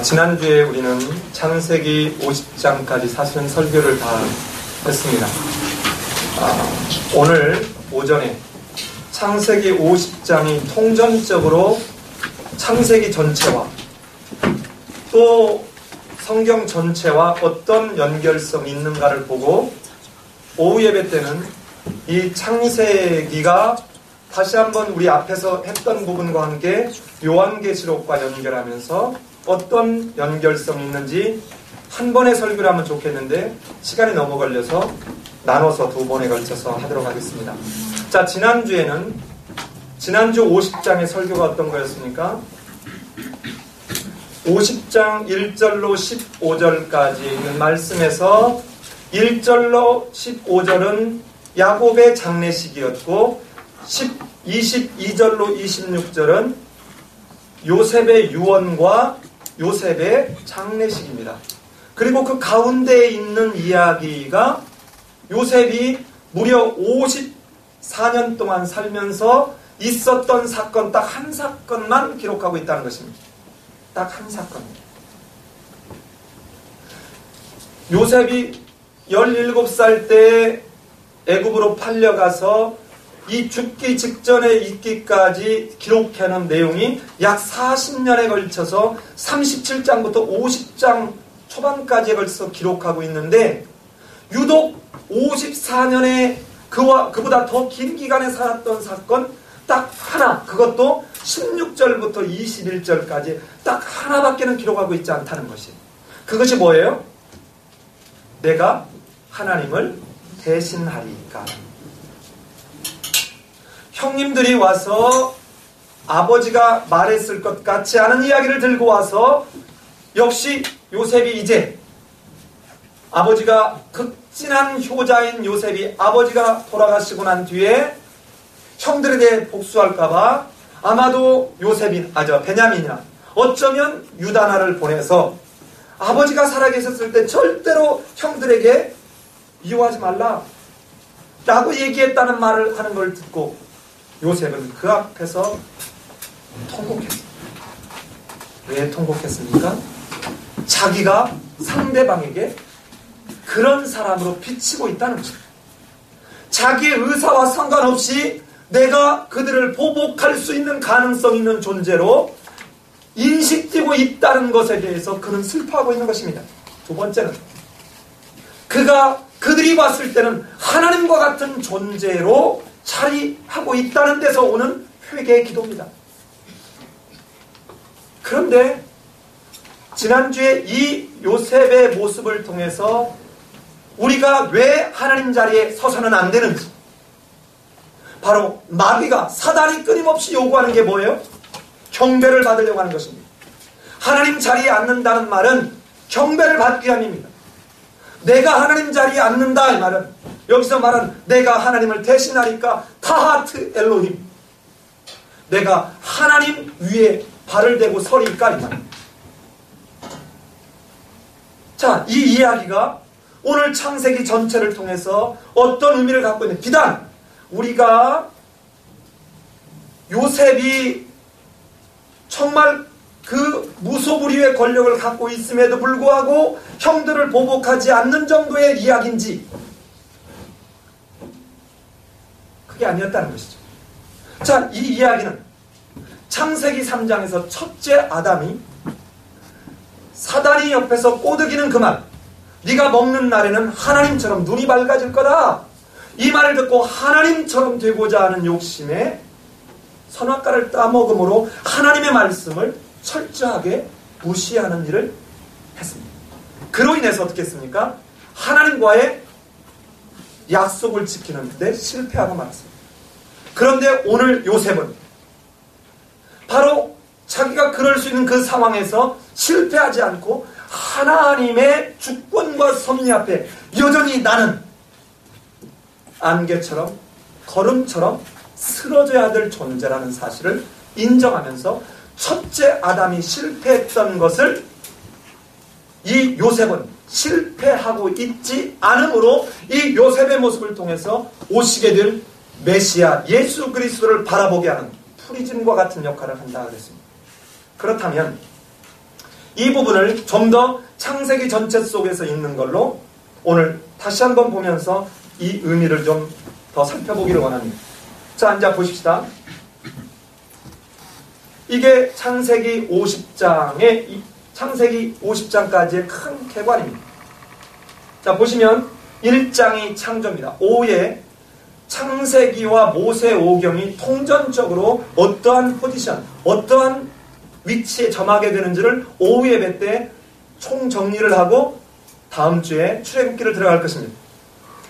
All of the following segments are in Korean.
지난주에 우리는 창세기 50장까지 사실은 설교를 다 했습니다. 오늘 오전에 창세기 50장이 통전적으로 창세기 전체와 또 성경 전체와 어떤 연결성이 있는가를 보고 오후 예배 때는 이 창세기가 다시 한번 우리 앞에서 했던 부분과 함께 요한계시록과 연결하면서 어떤 연결성이 있는지 한 번의 설교를 하면 좋겠는데 시간이 너무 걸려서 나눠서 두 번에 걸쳐서 하도록 하겠습니다. 자, 지난주 50장의 설교가 어떤 거였습니까? 50장 1절로 15절까지 있는 말씀에서 1절로 15절은 야곱의 장례식이었고 22절로 26절은 요셉의 유언과 요셉의 장례식입니다. 그리고 그 가운데에 있는 이야기가 요셉이 무려 54년 동안 살면서 있었던 사건, 딱 한 사건만 기록하고 있다는 것입니다. 딱 한 사건입니다. 요셉이 17살 때 애굽으로 팔려가서 이 죽기 직전에 있기까지 기록해놓은 내용이 약 40년에 걸쳐서 37장부터 50장 초반까지에 걸쳐서 기록하고 있는데 유독 54년에 그보다 더 긴 기간에 살았던 사건 딱 하나, 그것도 16절부터 21절까지 딱 하나밖에는 기록하고 있지 않다는 것이. 그것이 뭐예요? 내가 하나님을 대신하리까. 형님들이 와서 아버지가 말했을 것 같지 않은 이야기를 들고 와서 역시 요셉이 이제 아버지가 극진한 효자인 요셉이 아버지가 돌아가시고 난 뒤에 형들에 대해 복수할까봐 아마도 베냐민이나 어쩌면 유다나를 보내서 아버지가 살아계셨을 때 절대로 형들에게 미워하지 말라 라고 얘기했다는 말을 하는 걸 듣고 요셉은 그 앞에서 통곡했습니다. 왜 통곡했습니까? 자기가 상대방에게 그런 사람으로 비치고 있다는 것입니다. 자기의 의사와 상관없이 내가 그들을 보복할 수 있는 가능성 있는 존재로 인식되고 있다는 것에 대해서 그는 슬퍼하고 있는 것입니다. 두 번째는 그들이 봤을 때는 하나님과 같은 존재로 자리하고 있다는 데서 오는 회개의 기도입니다. 그런데 지난주에 이 요셉의 모습을 통해서 우리가 왜 하나님 자리에 서서는 안 되는지, 바로 마귀가, 사단이 끊임없이 요구하는 게 뭐예요? 경배를 받으려고 하는 것입니다. 하나님 자리에 앉는다는 말은 경배를 받기 위함입니다. 내가 하나님 자리에 앉는다 이 말은, 여기서 말한 내가 하나님을 대신하니까 타하트 엘로힘, 내가 하나님 위에 발을 대고 서리까 이 말입니다. 자, 이 이야기가 오늘 창세기 전체를 통해서 어떤 의미를 갖고 있는, 비단 우리가 요셉이 정말 그 무소불위의 권력을 갖고 있음에도 불구하고 형들을 보복하지 않는 정도의 이야기인지, 그게 아니었다는 것이죠. 자, 이 이야기는 창세기 3장에서 첫째 아담이 사단이 옆에서 꼬드기는 그 말, 네가 먹는 날에는 하나님처럼 눈이 밝아질 거다, 이 말을 듣고 하나님처럼 되고자 하는 욕심에 선악과를 따먹음으로 하나님의 말씀을 철저하게 무시하는 일을 했습니다. 그로 인해서 어떻게 했습니까? 하나님과의 약속을 지키는 데 실패하고 말았습니다. 그런데 오늘 요셉은 바로 자기가 그럴 수 있는 그 상황에서 실패하지 않고 하나님의 주권과 섭리 앞에 여전히 나는 안개처럼 걸음처럼 쓰러져야 될 존재라는 사실을 인정하면서 첫째 아담이 실패했던 것을 이 요셉은 실패하고 있지 않으므로 이 요셉의 모습을 통해서 오시게 될 메시아 예수 그리스도를 바라보게 하는 프리즘과 같은 역할을 한다 그랬습니다. 그렇다면 이 부분을 좀 더 창세기 전체 속에서 있는 걸로 오늘 다시 한번 보면서 이 의미를 좀 더 살펴보기를 원합니다. 자, 이제 보십시다. 이게 창세기 50장까지의 큰 쾌관입니다. 자, 보시면 1장이 창조입니다. 5에 창세기와 모세오경이 통전적으로 어떠한 포지션, 어떠한 위치에 점하게 되는지를 5 예배 때 총정리를 하고 다음 주에 출애굽기를 들어갈 것입니다.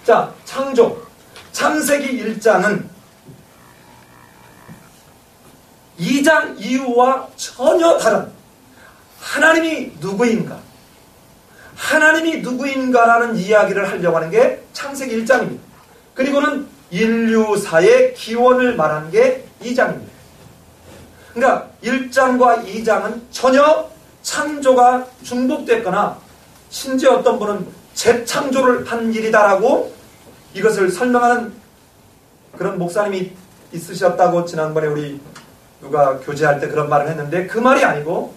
자, 창조. 창세기 1장은 2장 이후와 전혀 다른 하나님이 누구인가? 하나님이 누구인가라는 이야기를 하려고 하는 게 창세기 1장입니다. 그리고는 인류사의 기원을 말하는 게 2장입니다. 그러니까 1장과 2장은 전혀 창조가 중복됐거나 심지어 어떤 분은 재창조를 한 일이다라고 이것을 설명하는 그런 목사님이 있으셨다고 지난번에 우리 누가 교제할 때 그런 말을 했는데 그 말이 아니고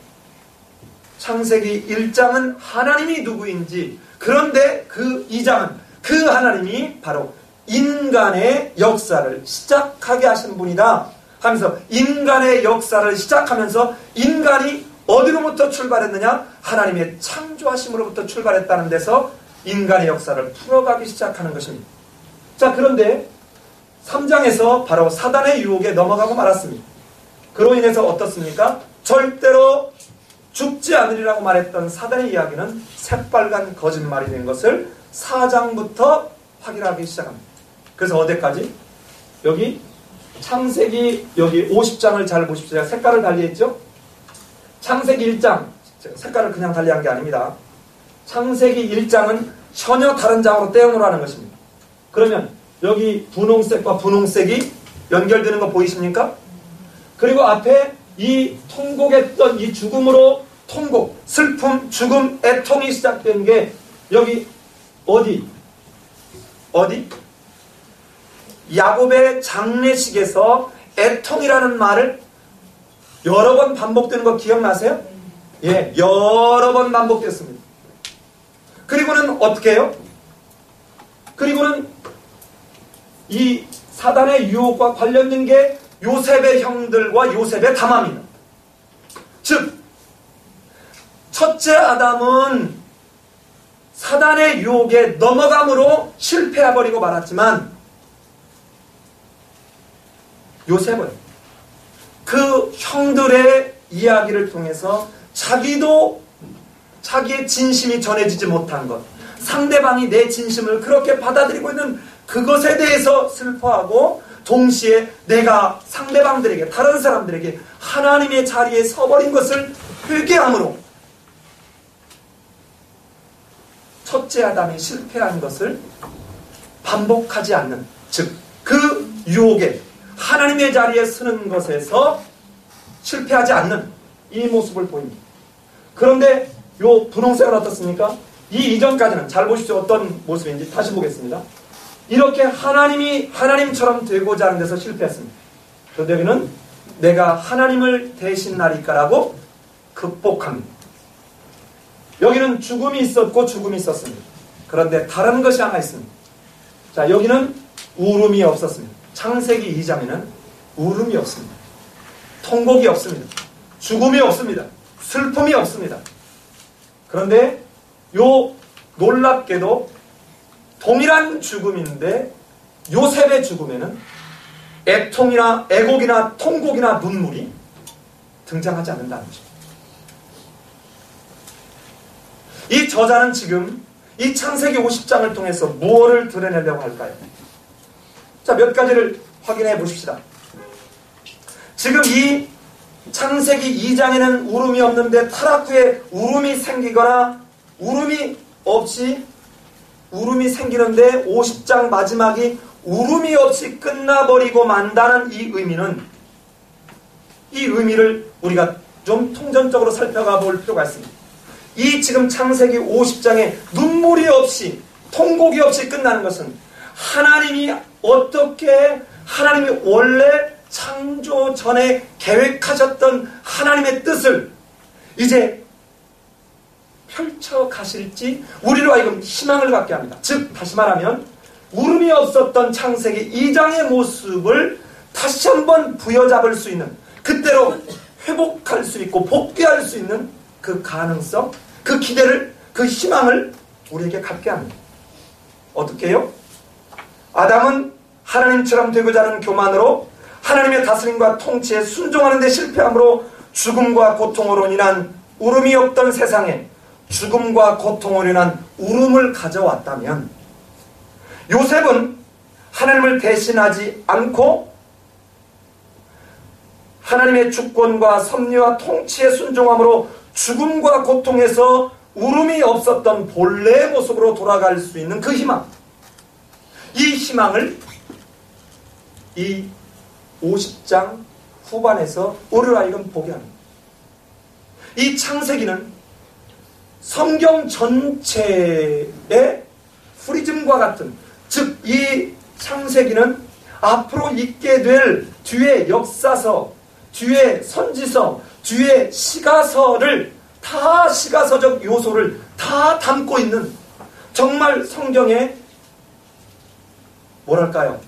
창세기 1장은 하나님이 누구인지, 그런데 그 2장은 그 하나님이 바로 인간의 역사를 시작하게 하신 분이다 하면서 인간의 역사를 시작하면서 인간이 어디로부터 출발했느냐? 하나님의 창조하심으로부터 출발했다는 데서 인간의 역사를 풀어가기 시작하는 것입니다. 자, 그런데 3장에서 바로 사단의 유혹에 넘어가고 말았습니다. 그로 인해서 어떻습니까? 절대로 죽지 않으리라고 말했던 사단의 이야기는 새빨간 거짓말이 된 것을 4장부터 확인하기 시작합니다. 그래서 어디까지? 여기 창세기 여기 50장을 잘 보십시오. 제가 색깔을 달리했죠? 창세기 1장, 색깔을 그냥 달리한 게 아닙니다. 창세기 1장은 전혀 다른 장으로 떼어놓으라는 것입니다. 그러면 여기 분홍색과 분홍색이 연결되는 거 보이십니까? 그리고 앞에 이 통곡했던 이 죽음으로 통곡, 슬픔, 죽음, 애통이 시작된 게 여기 어디? 야곱의 장례식에서 애통이라는 말을 여러 번 반복되는 거 기억나세요? 예, 여러 번 반복됐습니다. 그리고는 어떻게 해요? 그리고는 이 사단의 유혹과 관련된 게 요셉의 형들과 요셉의 담합니다. 즉, 첫째 아담은 사단의 유혹에 넘어감으로 실패해버리고 말았지만 요셉은 그 형들의 이야기를 통해서 자기도 자기의 진심이 전해지지 못한 것, 상대방이 내 진심을 그렇게 받아들이고 있는 그것에 대해서 슬퍼하고 동시에 내가 상대방들에게, 다른 사람들에게 하나님의 자리에 서버린 것을 회개함으로 첫째 아담이 실패한 것을 반복하지 않는, 즉 그 유혹에 하나님의 자리에 서는 것에서 실패하지 않는 이 모습을 보입니다. 그런데 요 분홍색은 어떻습니까? 이 이전까지는 잘 보십시오. 어떤 모습인지 다시 보겠습니다. 이렇게 하나님이 하나님처럼 되고자 하는 데서 실패했습니다. 그런데 여기는 내가 하나님을 대신하리까라고 극복합니다. 여기는 죽음이 있었고 죽음이 있었습니다. 그런데 다른 것이 하나 있습니다. 자, 여기는 울음이 없었습니다. 창세기 2장에는 울음이 없습니다. 통곡이 없습니다. 죽음이 없습니다. 슬픔이 없습니다. 그런데 요 놀랍게도 동일한 죽음인데 요셉의 죽음에는 애통이나 애곡이나 통곡이나 눈물이 등장하지 않는다는 것입니다. 이 저자는 지금 이 창세기 50장을 통해서 무엇을 드러내려고 할까요? 자, 몇 가지를 확인해 보십시다. 지금 이 창세기 2장에는 울음이 없는데 타락 후에 울음이 생기거나 울음이 없이 울음이 생기는데 50장 마지막이 울음이 없이 끝나버리고 만다는 이 의미를 우리가 좀 통전적으로 살펴가 볼 필요가 있습니다. 이 지금 창세기 50장에 눈물이 없이 통곡이 없이 끝나는 것은 하나님이 어떻게 하나님이 원래 창조 전에 계획하셨던 하나님의 뜻을 이제 펼쳐 가실지 우리로 하여금 희망을 갖게 합니다. 즉 다시 말하면 울음이 없었던 창세기 2장의 모습을 다시 한번 부여잡을 수 있는, 그때로 회복할 수 있고 복귀할 수 있는 그 가능성, 그 기대를, 그 희망을 우리에게 갖게 합니다. 어떻게 해요? 아담은 하나님처럼 되고자 하는 교만으로 하나님의 다스림과 통치에 순종하는 데 실패함으로 죽음과 고통으로 인한 울음이 없던 세상에 죽음과 고통으로 인한 울음을 가져왔다면, 요셉은 하나님을 대신하지 않고 하나님의 주권과 섭리와 통치에 순종함으로 죽음과 고통에서 울음이 없었던 본래의 모습으로 돌아갈 수 있는 그 희망, 이 희망을 이 50장 후반에서 우리로 하여금 보게 합니다. 이 창세기는 성경 전체의 프리즘과 같은, 즉 이 창세기는 앞으로 있게 될 뒤에 역사서, 뒤에 선지서, 뒤에 시가서를 다, 시가서적 요소를 다 담고 있는, 정말 성경의 뭐랄까요,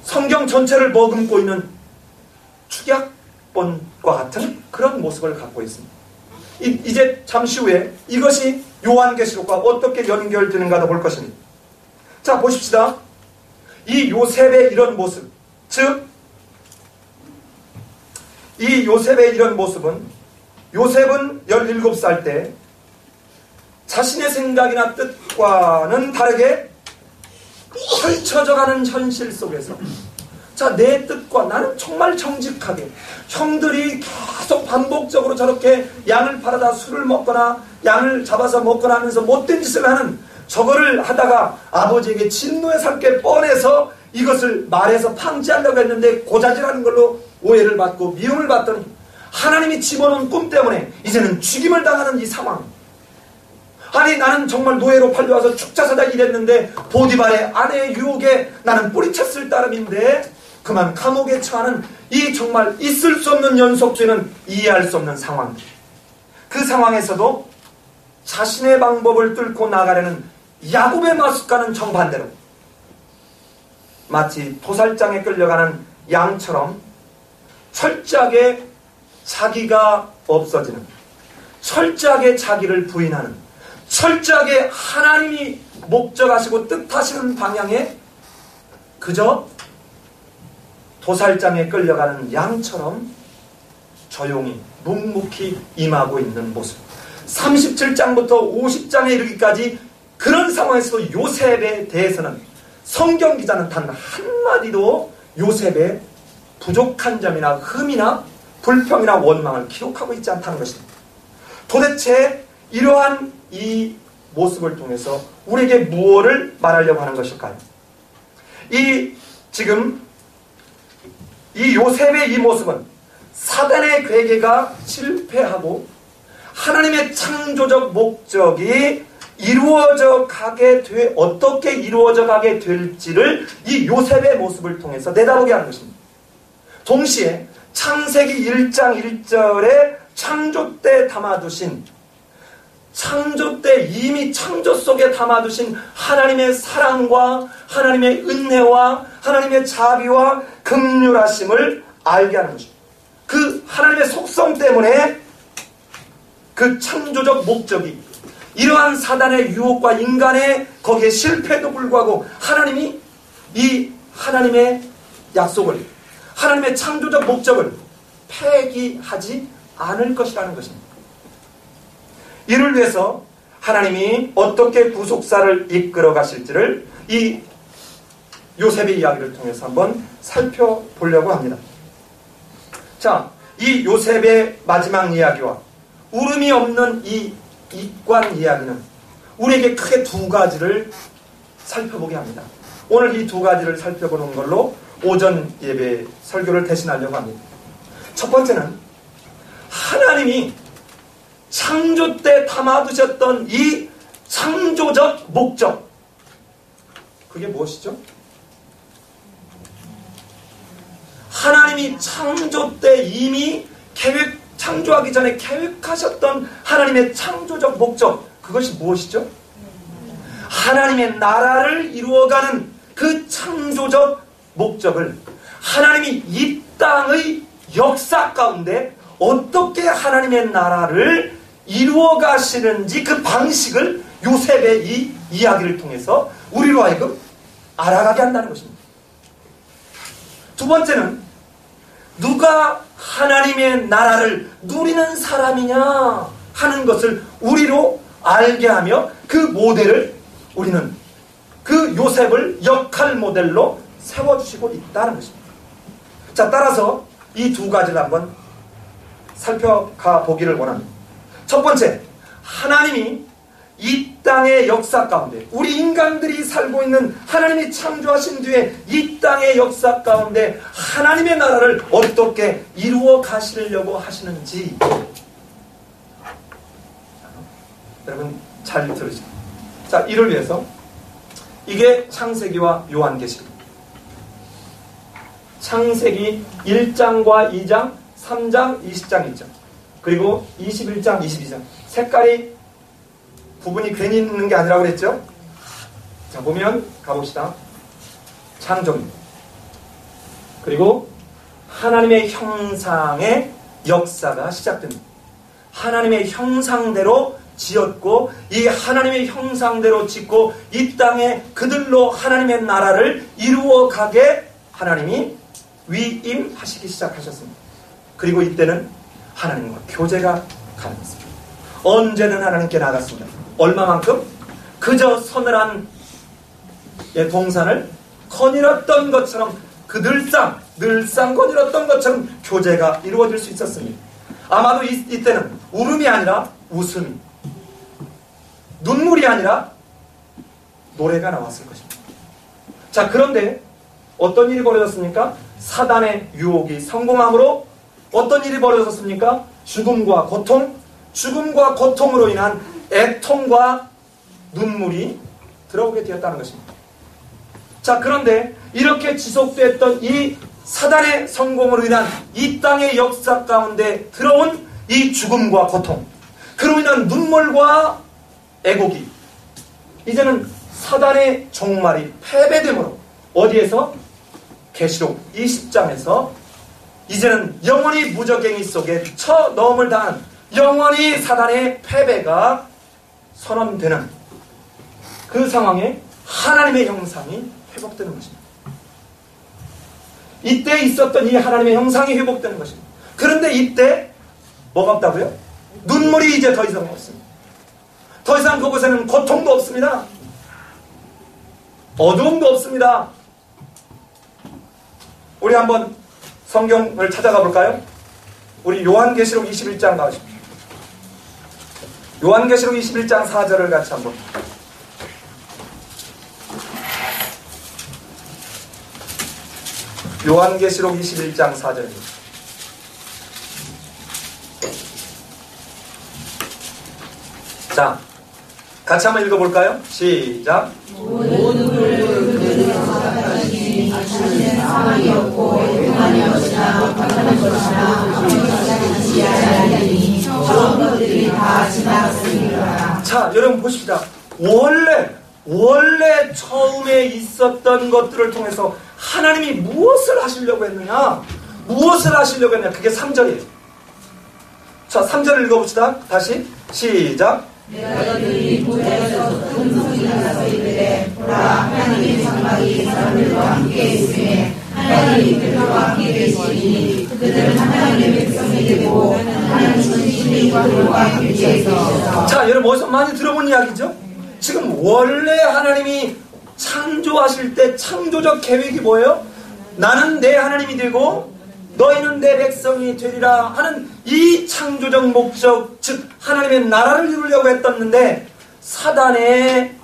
성경 전체를 머금고 있는 축약본과 같은 그런 모습을 갖고 있습니다. 이제 잠시 후에 이것이 요한계시록과 어떻게 연결되는가도 볼 것입니다. 자, 보십시다. 이 요셉의 이런 모습, 즉 이 요셉의 이런 모습은, 요셉은 17살 때 자신의 생각이나 뜻과는 다르게 펼쳐져가는 현실 속에서, 자, 내 뜻과 나는 정말 정직하게, 형들이 계속 반복적으로 저렇게 양을 팔아다 술을 먹거나 양을 잡아서 먹거나 하면서 못된 짓을 하는 저거를 하다가 아버지에게 진노의 삭게 뻔해서 이것을 말해서 방지하려고 했는데 고자질하는 걸로 오해를 받고 미움을 받더니 하나님이 집어넣은 꿈 때문에 이제는 죽임을 당하는 이 상황. 아니, 나는 정말 노예로 팔려와서 축자사자 일했는데 보디발의 아내의 유혹에 나는 뿌리쳤을 따름인데 그만 감옥에 처하는 이 정말 있을 수 없는 연속죄는 이해할 수 없는 상황. 그 상황에서도 자신의 방법을 뚫고 나가려는 야곱의 마술과는 정반대로 마치 도살장에 끌려가는 양처럼 철저하게 자기가 없어지는, 철저하게 자기를 부인하는, 철저하게 하나님이 목적하시고 뜻하시는 방향에 그저 도살장에 끌려가는 양처럼 조용히 묵묵히 임하고 있는 모습. 37장부터 50장에 이르기까지 그런 상황에서도 요셉에 대해서는 성경 기자는 단 한마디도 요셉의 부족한 점이나 흠이나 불평이나 원망을 기록하고 있지 않다는 것입니다. 도대체 이러한 이 모습을 통해서 우리에게 무엇을 말하려고 하는 것일까요? 지금 이 요셉의 이 모습은 사단의 괴계가 실패하고 하나님의 창조적 목적이 어떻게 이루어져 가게 될지를 이 요셉의 모습을 통해서 내다보게 하는 것입니다. 동시에 창세기 1장 1절에 창조 때 담아두신, 창조 때 이미 창조 속에 담아두신 하나님의 사랑과 하나님의 은혜와 하나님의 자비와 긍휼하심을 알게 하는 것입니다. 그 하나님의 속성 때문에 그 창조적 목적이 이러한 사단의 유혹과 인간의 거기에 실패에도 불구하고 하나님이 이 하나님의 약속을, 하나님의 창조적 목적을 폐기하지 않을 것이라는 것입니다. 이를 위해서 하나님이 어떻게 구속사를 이끌어 가실지를 이 요셉의 이야기를 통해서 한번 살펴보려고 합니다. 자, 이 요셉의 마지막 이야기와 울음이 없는 이 이관 이야기는 우리에게 크게 두 가지를 살펴보게 합니다. 오늘 이 두 가지를 살펴보는 걸로 오전 예배 설교를 대신하려고 합니다. 첫 번째는 하나님이 창조 때 담아두셨던 이 창조적 목적, 그게 무엇이죠? 하나님이 창조 때 이미 창조하기 전에 계획하셨던 하나님의 창조적 목적, 그것이 무엇이죠? 하나님의 나라를 이루어가는 그 창조적 목적을 하나님이 이 땅의 역사 가운데 어떻게 하나님의 나라를 이루어 가시는지 그 방식을 요셉의 이 이야기를 통해서 우리로 하여금 알아가게 한다는 것입니다. 두 번째는 누가 하나님의 나라를 누리는 사람이냐 하는 것을 우리로 알게 하며 그 모델을 우리는 그 요셉을 역할 모델로 세워주시고 있다는 것입니다. 자, 따라서 이 두 가지를 한번 살펴가 보기를 원합니다. 첫 번째, 하나님이 이 땅의 역사 가운데, 우리 인간들이 살고 있는 하나님이 창조하신 뒤에 이 땅의 역사 가운데 하나님의 나라를 어떻게 이루어 가시려고 하시는지 여러분 잘 들으시죠. 자, 이를 위해서 이게 창세기와 요한계시록, 창세기 1장과 2장, 3장, 20장 1장, 그리고 21장, 22장. 색깔이 부분이 괜히 있는 게 아니라고 그랬죠? 자, 보면 가봅시다. 창조입니다. 그리고 하나님의 형상의 역사가 시작됩니다. 하나님의 형상대로 지었고, 이 하나님의 형상대로 짓고 이 땅에 그들로 하나님의 나라를 이루어가게 하나님이 위임하시기 시작하셨습니다. 그리고 이때는 하나님과 교제가 가능했습니다. 언제든 하나님께 나갔습니다. 얼마만큼? 그저 서늘한 동산을 거닐었던 것처럼, 그 늘상 거닐었던 것처럼 교제가 이루어질 수 있었습니다. 아마도 이때는 울음이 아니라 웃음이, 눈물이 아니라 노래가 나왔을 것입니다. 자, 그런데 어떤 일이 벌어졌습니까? 사단의 유혹이 성공함으로 어떤 일이 벌어졌습니까? 죽음과 고통으로 인한 애통과 눈물이 들어오게 되었다는 것입니다. 자, 그런데 이렇게 지속됐던 이 사단의 성공으로 인한 이 땅의 역사 가운데 들어온 이 죽음과 고통, 그로 인한 눈물과 애곡이 이제는 사단의 종말이 패배됨으로 어디에서? 계시록 20장에서 이제는 영원히 무적행위 속에 처넘을 당한 영원히 사단의 패배가 선언되는 그 상황에 하나님의 형상이 회복되는 것입니다. 이때 있었던 이 하나님의 형상이 회복되는 것입니다. 그런데 이때 뭐가 없다고요? 눈물이 이제 더 이상 없습니다. 더 이상 그곳에는 고통도 없습니다. 어두움도 없습니다. 우리 한번 성경을 찾아가 볼까요? 우리 요한계시록 21장 나오십시오. 요한계시록 21장 4절을 같이 한번. 요한계시록 21장 4절입니다. 자, 같이 한번 읽어볼까요? 시작. 자, 여러분 보십시다. 원래 처음에 있었던 것들을 통해서 하나님이 무엇을 하시려고 했느냐? 그게 3절이에요. 자, 3절을 읽어봅시다. 다시 시작. 내가 너희들이 보좌에서 큰 소리 나서 이르되 보라 하나님의 장막이 사람들과 함께 있으며 하나님이 그들과 함께 계시니 그들은 하나님의 백성이 되고 하나님 주신 그들과 함께 계셔서. 자, 여러분 어디서 많이 들어본 이야기죠? 지금 원래 하나님이 창조하실 때 창조적 계획이 뭐예요? 나는 내 하나님이 되고 너희는 내 백성이 되리라 하는 이 창조적 목적, 즉 하나님의 나라를 이루려고 했었는데 사단의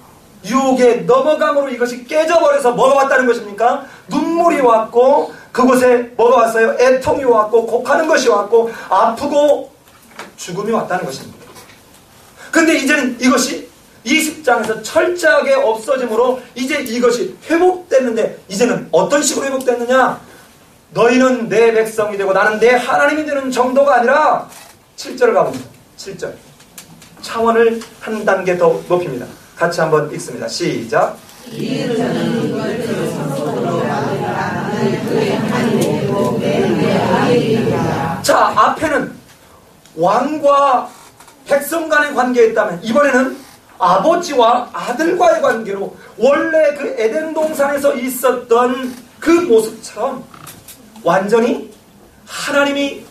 유혹에 넘어감으로 이것이 깨져버려서 뭐가 왔다는 것입니까? 눈물이 왔고 그곳에 뭐가 왔어요? 애통이 왔고 곡하는 것이 왔고 아프고 죽음이 왔다는 것입니다. 근데 이제는 이것이 20장에서 철저하게 없어짐으로 이제 이것이 회복됐는데 이제는 어떤 식으로 회복됐느냐? 너희는 내 백성이 되고 나는 내 하나님이 되는 정도가 아니라 7절 가봅니다. 7절. 차원을 한 단계 더 높입니다. 같이 한번 읽습니다. 시작. 자, 앞에는 왕과 백성 간의 관계였다면 이번에는 아버지와 아들과의 관계로 원래 그 에덴 동산에서 있었던 그 모습처럼 완전히 하나님이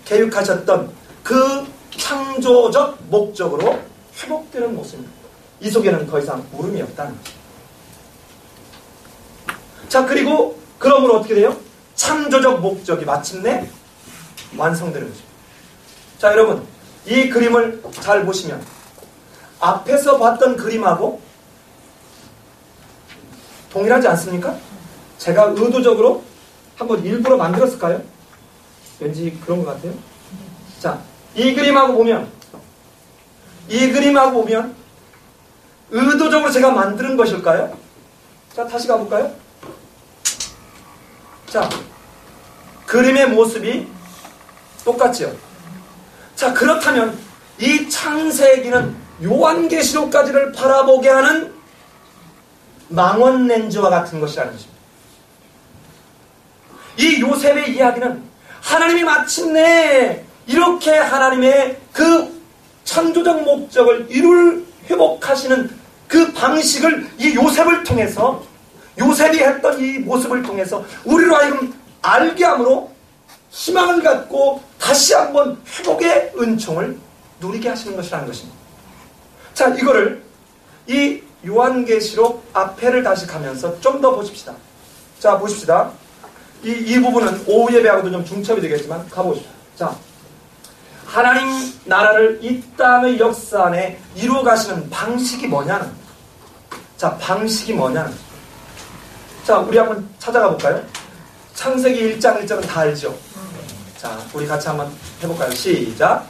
계획하셨던 그 창조적 목적으로 회복되는 모습입니다. 이 속에는 더 이상 물음이 없다는 거죠. 자, 그리고 그러므로 어떻게 돼요? 창조적 목적이 마침내 완성되는 거죠. 자, 여러분, 이 그림을 잘 보시면 앞에서 봤던 그림하고 동일하지 않습니까? 제가 의도적으로 한번 일부러 만들었을까요? 왠지 그런 것 같아요. 자, 이 그림하고 보면 의도적으로 제가 만드는 것일까요? 자, 다시 가볼까요? 자, 그림의 모습이 똑같지요. 자, 그렇다면 이 창세기는 요한계시록까지를 바라보게 하는 망원 렌즈와 같은 것이라는 것입니다. 이 요셉의 이야기는 하나님이 마침내 이렇게 하나님의 그 창조적 목적을 회복하시는 그 방식을 이 요셉을 통해서, 요셉이 했던 이 모습을 통해서 우리로 하여금 알게 함으로 희망을 갖고 다시 한번 회복의 은총을 누리게 하시는 것이라는 것입니다. 자, 이거를 이 요한계시록 앞에를 다시 가면서 좀 더 보십시다. 자, 보십시다. 이 부분은 오후 예배하고도 좀 중첩이 되겠지만 가보십시오. 자, 하나님 나라를 이 땅의 역사 안에 이루어 가시는 방식이 뭐냐는, 자, 방식이 뭐냐는, 자, 우리 한번 찾아가 볼까요? 창세기 1장 1절은 다 알죠? 자, 우리 같이 한번 해볼까요? 시작.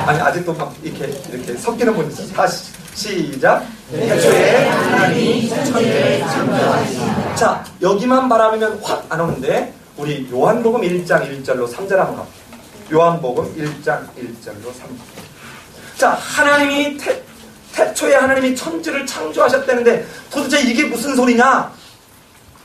아니, 아직도 막 이렇게 섞이는 분이 있어요. 다시 시작. 태초에 하나님이 천지를 창조하시니라. 자, 여기만 바라보면 확 안 오는데 우리 요한복음 1장 1절로 3절 한번 가볼게요. 요한복음 1장 1절로 3절. 자, 하나님이 태초에 하나님이 천지를 창조하셨다는데 도대체 이게 무슨 소리냐?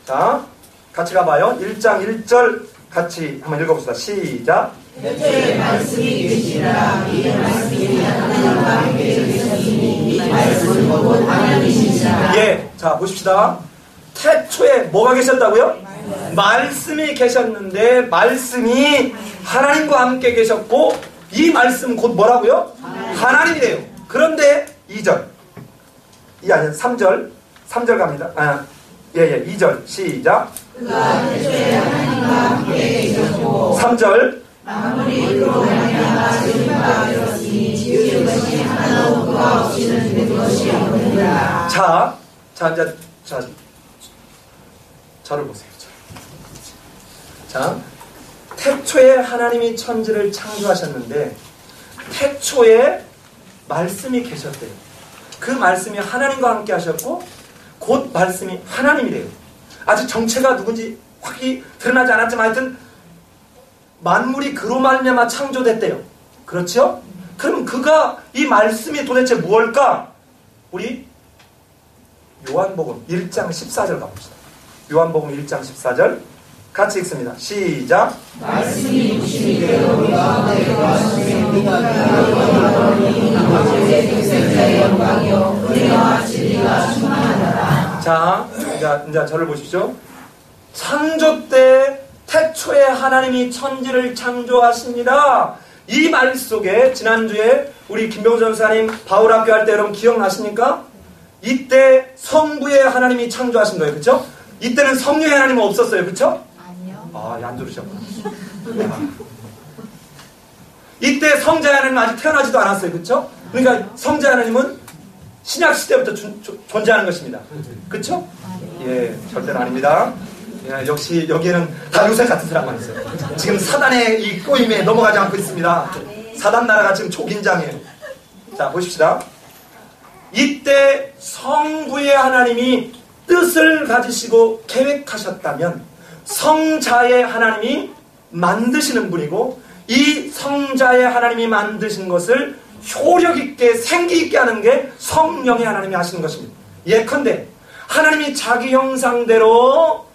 자, 같이 가봐요. 1장 1절 같이 한번 읽어봅시다. 시작. 태초에 말씀이 계시니라. 이 말씀이 하나님과 함께 계시니 이 말씀은 곧 하나님이시니라. 예, 자, 보십시다. 태초에 뭐가 계셨다고요? 말씀이 계셨는데 말씀이 하나님과 함께 계셨고 이 말씀 곧 뭐라고요? 하나님이래요. 그런데 2절. 3절 갑니다. 2절 시작. 그가 태초에 하나님과 함께 계셨고 3절 만물이 이루어 말미암아 지음바 되었으니 지은 것이 하나도 그가 없이는 된 것이 없느니라. 자, 저를 보세요. 자, 태초에 하나님이 천지를 창조하셨는데 태초에 말씀이 계셨대요. 그 말씀이 하나님과 함께 하셨고 곧 말씀이 하나님이래요. 아직 정체가 누군지 확히 드러나지 않았지만 하여튼 만물이 그로 말미암아 창조됐대요. 그렇죠? 그럼 그가 이 말씀이 도대체 무엇일까? 우리 요한복음 1장 14절 가봅시다. 요한복음 1장 14절 같이 읽습니다. 시작. 말씀이 육신이 되어 우리 가운데 거하시며 우리가 그의 영광이요 은혜와 진리가 충만하더라. 자, 이제 저를 보십시오. 창조 때 태초에 하나님이 천지를 창조하십니다. 이 말 속에 지난주에 우리 김병우 전사님 바울학교 할 때 여러분 기억나십니까? 이때 성부의 하나님이 창조하신 거예요. 그렇죠? 이때는 성녀의 하나님은 없었어요. 그렇죠? 아니요. 안 들으셨구나. 이때 성자의 하나님은 아직 태어나지도 않았어요. 그렇죠? 그러니까 성자의 하나님은 신약 시대부터 존재하는 것입니다. 그렇죠? 예, 절대로 아닙니다. 예, 역시 여기에는 다 요셉 같은 사람만 있어요. 지금 사단의 이 꼬임에 넘어가지 않고 있습니다. 사단 나라가 지금 초긴장이에요. 자, 보십시다. 이때 성부의 하나님이 뜻을 가지시고 계획하셨다면 성자의 하나님이 만드시는 분이고 이 성자의 하나님이 만드신 것을 효력 있게 생기 있게 하는 게 성령의 하나님이 하시는 것입니다. 예컨대 하나님이 자기 형상대로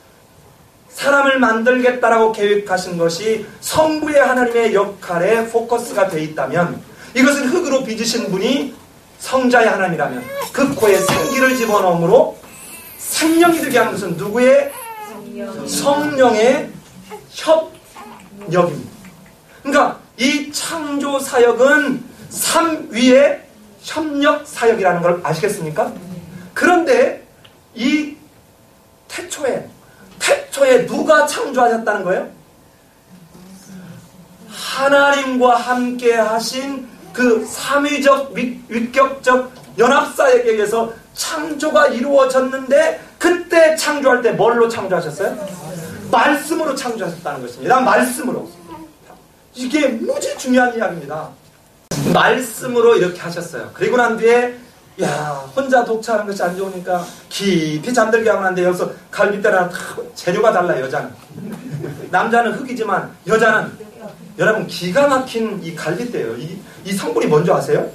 사람을 만들겠다라고 계획하신 것이 성부의 하나님의 역할에 포커스가 되어 있다면 이것을 흙으로 빚으신 분이 성자의 하나님이라면 그 코에 생기를 집어넣음으로 생명이 되게 하는 것은 누구의? 성령의 협력입니다. 그러니까 이 창조 사역은 삼위의 협력 사역이라는 걸 아시겠습니까? 그런데 이 태초에 누가 창조하셨다는 거예요? 하나님과 함께 하신 그 삼위적 위격적 연합사역에 의해서 창조가 이루어졌는데 그때 창조할 때 뭘로 창조하셨어요? 말씀으로 창조하셨다는 것입니다. 말씀으로. 이게 무지 중요한 이야기입니다. 말씀으로 이렇게 하셨어요. 그리고 난 뒤에 혼자 독차하는 것이 안 좋으니까 깊이 잠들게 하면 안 돼요. 여기서 갈빗대랑 재료가 달라요. 여자는. 남자는 흙이지만 여자는 여러분 기가 막힌 이 갈빗대예요. 이 성분이 뭔지 아세요?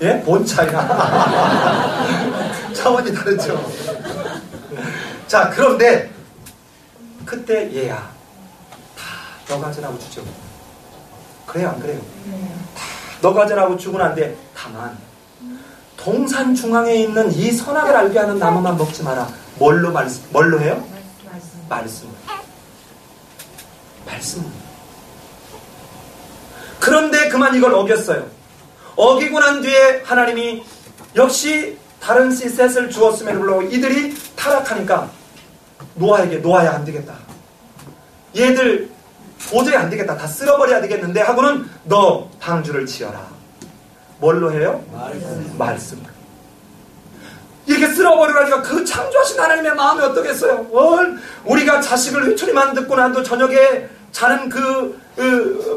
예? 뭔 차이나? 차원이 다르죠. 자, 그런데 그때 얘야 다 너 가져라고 주죠. 그래요 안 그래요? 다 너 가져라고 주고 난 뒤에 다만 동산 중앙에 있는 이 선악을 알게 하는 나무만 먹지 마라. 뭘로 해요? 말씀으로. 그런데 그만 이걸 어겼어요. 어기고 난 뒤에 하나님이 역시 다른 셋을 주었음에도 불구하고 이들이 타락하니까 노아에게 노아야 안 되겠다. 얘들 도저히 안 되겠다. 다 쓸어버려야 되겠는데 하고는 너 방주를 지어라. 뭘로 해요? 말씀. 이렇게 쓸어버리라니까 그 창조하신 하나님의 마음이 어떠겠어요? 우리가 자식을 회초리만 듣고 난도 저녁에 자는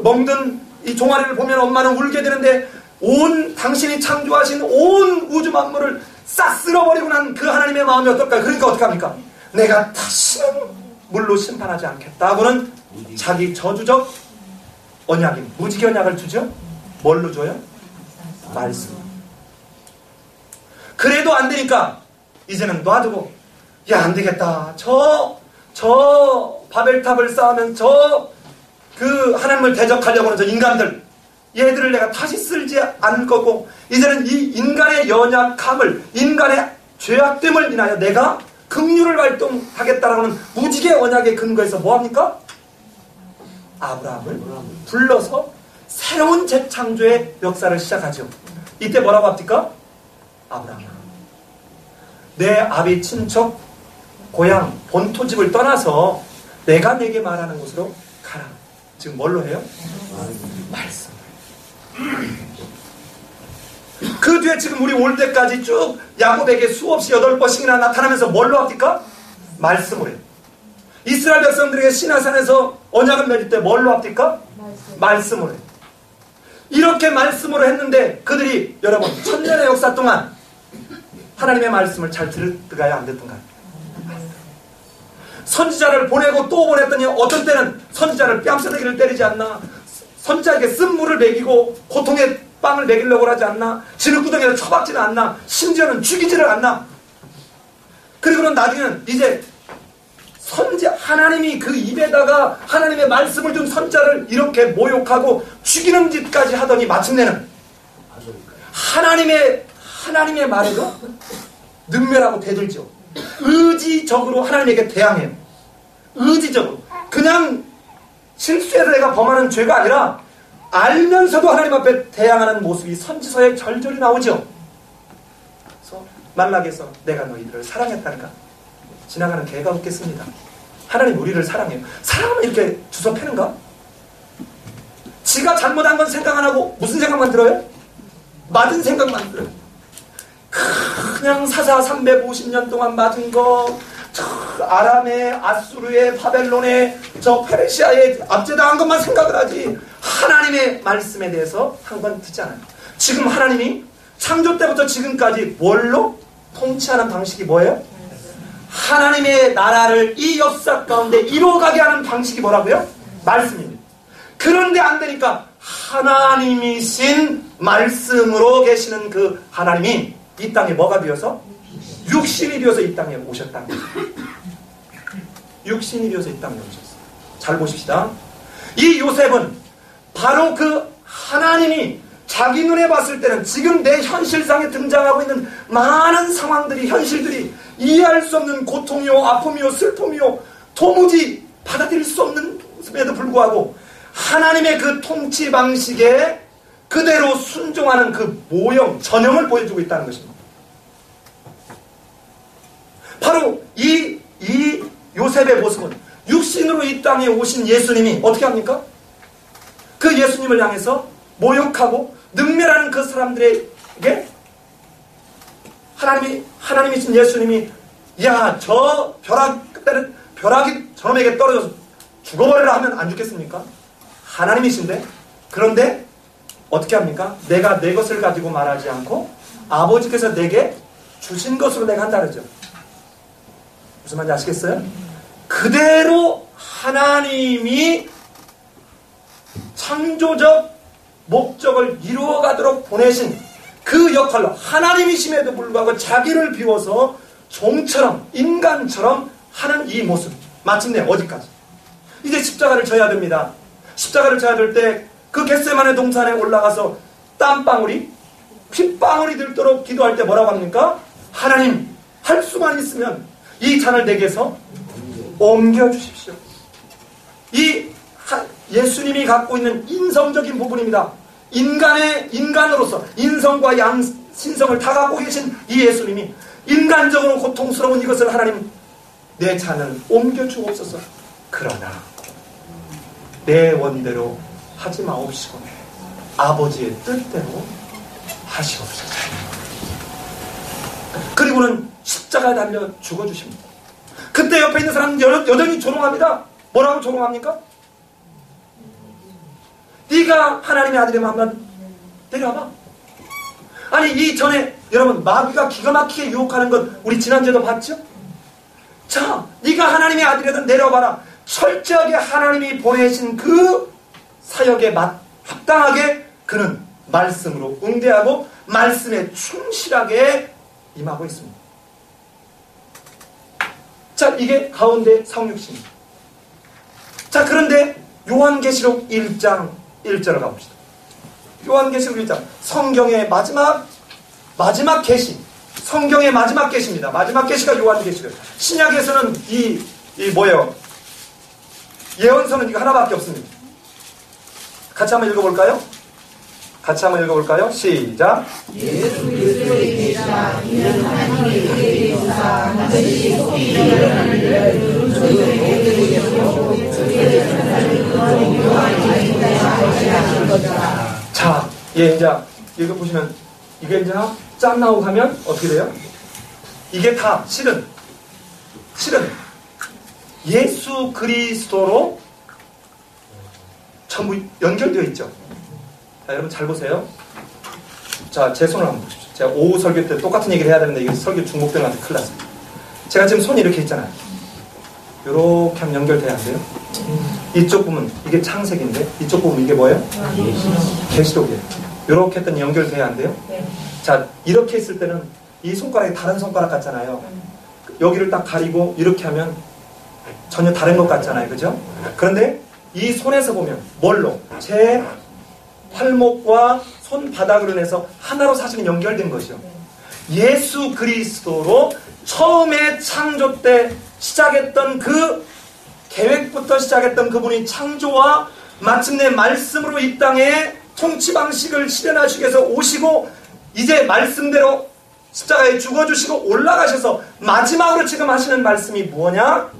먹는 이 종아리를 보면 엄마는 울게 되는데 당신이 창조하신 온 우주 만물을 싹 쓸어버리고 난 그 하나님의 마음이 어떨까요? 그러니까 어떻게 합니까? 내가 다시는 물로 심판하지 않겠다 하고는 자기 저주적 언약인 무지개 언약을 주죠? 뭘로 줘요? 말씀. 그래도 안 되니까 이제는 놔두고 안 되겠다. 저 바벨탑을 쌓으면 그 하나님을 대적하려고 하는 저 인간들 얘들을 내가 다시 쓸지 않을 거고 이제는 이 인간의 연약함을 인간의 죄악됨을 인하여 내가 긍휼을 발동하겠다라고 하는 무지개 언약의 근거에서 뭐합니까? 아브라함을 불러서 새로운 재창조의 역사를 시작하죠. 이때 뭐라고 합니까? 아브라함아, 내 아비 친척 고향 본토집을 떠나서 내가 내게 말하는 곳으로 가라. 지금 뭘로 해요? 말씀. 그 뒤에 지금 우리 올 때까지 쭉 야곱에게 수없이 8번씩이나 나타나면서 뭘로 합니까? 말씀으로 해요. 이스라엘 백성들에게 시나산에서 언약을 맺을 때 뭘로 합니까? 말씀으로 해요. 이렇게 말씀으로 했는데 그들이 여러분 천년의 역사 동안 하나님의 말씀을 잘 듣든가요? 안 듣든가요? 선지자를 보내고 또 보냈더니 어떤 때는 선지자를 뺨싸대기를 때리지 않나, 선지자에게 쓴물을 먹이고 고통의 빵을 먹이려고 하지 않나, 진흙구덩이를 쳐박지는 않나, 심지어는 죽이지를 않나. 그리고는 나중에는 이제 하나님이 그 입에다가 하나님의 말씀을 준 선자를 이렇게 모욕하고 죽이는 짓까지 하더니 마침내는 하나님의 말에도 능멸하고 대들죠. 의지적으로 하나님에게 대항해요. 의지적으로. 그냥 실수해서 내가 범하는 죄가 아니라 알면서도 하나님 앞에 대항하는 모습이 선지서에 절절히 나오죠. 그래서 말라기에서 내가 너희들을 사랑했다니까 지나가는 개가 웃겠습니다. 하나님 우리를 사랑해요. 사랑하면 이렇게 주워 패는가? 지가 잘못한 건 생각 안 하고 무슨 생각만 들어요? 맞은 생각만 들어요. 그냥 사사 350년 동안 맞은 거, 아람의, 아수르의, 바벨론의, 페르시아의 압제당한 것만 생각을 하지 하나님의 말씀에 대해서 한 번 듣지 않아요. 지금 하나님이 창조 때부터 지금까지 뭘로 통치하는 방식이 뭐예요? 하나님의 나라를 이 역사 가운데 이루어가게 하는 방식이 뭐라고요? 말씀입니다. 그런데 안 되니까 하나님이신 말씀으로 계시는 그 하나님이 이 땅에 뭐가 되어서? 육신이 되어서 이 땅에 오셨다는 거죠. 육신이 되어서 이 땅에 오셨어요. 잘 보십시다. 이 요셉은 바로 그 하나님이 자기 눈에 봤을 때는 지금 내 현실상에 등장하고 있는 많은 상황들이, 현실들이 이해할 수 없는 고통이요, 아픔이요, 슬픔이요, 도무지 받아들일 수 없는 모습에도 불구하고 하나님의 그 통치 방식에 그대로 순종하는 그 모형, 전형을 보여주고 있다는 것입니다. 바로 이 요셉의 모습은 육신으로 이 땅에 오신 예수님이 어떻게 합니까? 그 예수님을 향해서 모욕하고 능멸하는 그 사람들에게 하나님이신 예수님이 야, 저 벼락이 저놈에게 떨어져서 죽어버리라 하면 안 죽겠습니까? 하나님이신데, 그런데 어떻게 합니까? 내가 내 것을 가지고 말하지 않고 아버지께서 내게 주신 것으로 내가 한다 그러죠. 무슨 말인지 아시겠어요? 그대로 하나님이 창조적 목적을 이루어가도록 보내신 그 역할로 하나님이심에도 불구하고 자기를 비워서 종처럼, 인간처럼 하는 이 모습. 마침내 어디까지? 이제 십자가를 져야 됩니다. 십자가를 져야 될 때 그 겟세마네 동산에 올라가서 땀방울이, 핏방울이 들도록 기도할 때 뭐라고 합니까? 하나님, 할 수만 있으면 이 잔을 내게서 옮겨주십시오. 예수님이 갖고 있는 인성적인 부분입니다. 인간으로서 인성과 신성을 다 갖고 계신 이 예수님이 인간적으로 고통스러운 이것을 하나님, 내 잔을 옮겨주옵소서. 그러나 내 원대로 하지 마옵시고 아버지의 뜻대로 하시옵소서. 그리고는 십자가에 달려 죽어주십니다. 그때 옆에 있는 사람은 여전히 조롱합니다. 뭐라고 조롱합니까? 네가 하나님의 아들이면 한번 내려와봐. 아니, 이전에 여러분 마귀가 기가 막히게 유혹하는 것 우리 지난주에도 봤죠? 자, 네가 하나님의 아들이든 내려와봐라. 철저하게 하나님이 보내신 그 사역에 합당하게 그는 말씀으로 응대하고 말씀에 충실하게 임하고 있습니다. 자, 이게 가운데 성육신입니다. 자, 그런데 요한계시록 1장 1절을 가봅시다. 요한계시록 1장, 성경의 마지막 계시, 성경의 마지막 계시입니다. 마지막 계시가 요한계시록. 신약에서는 뭐예요? 예언서는 이거 하나밖에 없습니다. 같이 한번 읽어볼까요? 시작. 예수 그리스도의 계시라. 이는 하나님의 은혜에 있사 반드시 속히 일어나는 저희에게 들으시고 저희의 천사를 그런 요한의 인자에 하시는 것이라. 자, 이제 이거 보시면 이게 이제 짠 나오고 하면 어떻게 돼요? 이게 다 실은 예수 그리스도로 전부 연결되어 있죠. 자, 여러분 잘 보세요. 자, 제 손을 한번 보십시오. 제가 오후 설교 때 똑같은 얘기를 해야 되는데 이게 설교 중복되면 아주 큰일 났습니다. 제가 지금 손이 이렇게 있잖아요. 이렇게 하면 연결돼야 안 돼요? 이쪽 부분 이게 창세기인데 이쪽 부분 이게 뭐예요? 계시록이에요. 이렇게 했더니 연결돼야 안 돼요? 자, 이렇게 했을 때는 이 손가락이 다른 손가락 같잖아요. 여기를 딱 가리고 이렇게 하면 전혀 다른 것 같잖아요. 그죠? 그런데 이 손에서 보면 뭘로? 제 팔목과 손바닥으로 인해서 하나로 사실은 연결된 것이요. 예수 그리스도로 처음에 창조 때 시작했던 그 계획부터 시작했던 그분이 창조와 마침내 말씀으로 이 땅에 통치 방식을 실현하시기 위해서 오시고 이제 말씀대로 십자가에 죽어주시고 올라가셔서 마지막으로 지금 하시는 말씀이 뭐냐?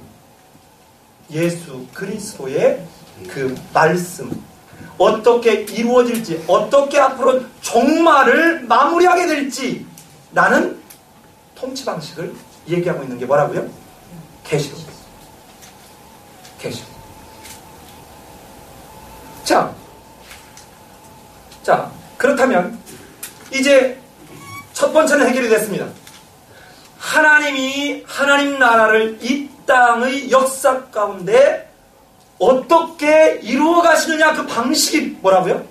예수 그리스도의 그 말씀, 어떻게 이루어질지, 어떻게 앞으로 종말을 마무리하게 될지 라는 통치 방식을 얘기하고 있는 게 뭐라고요? 계시록. 자, 그렇다면 이제 첫 번째는 해결이 됐습니다. 하나님이 하나님 나라를 이 땅의 역사 가운데 어떻게 이루어 가시느냐 그 방식이 뭐라고요?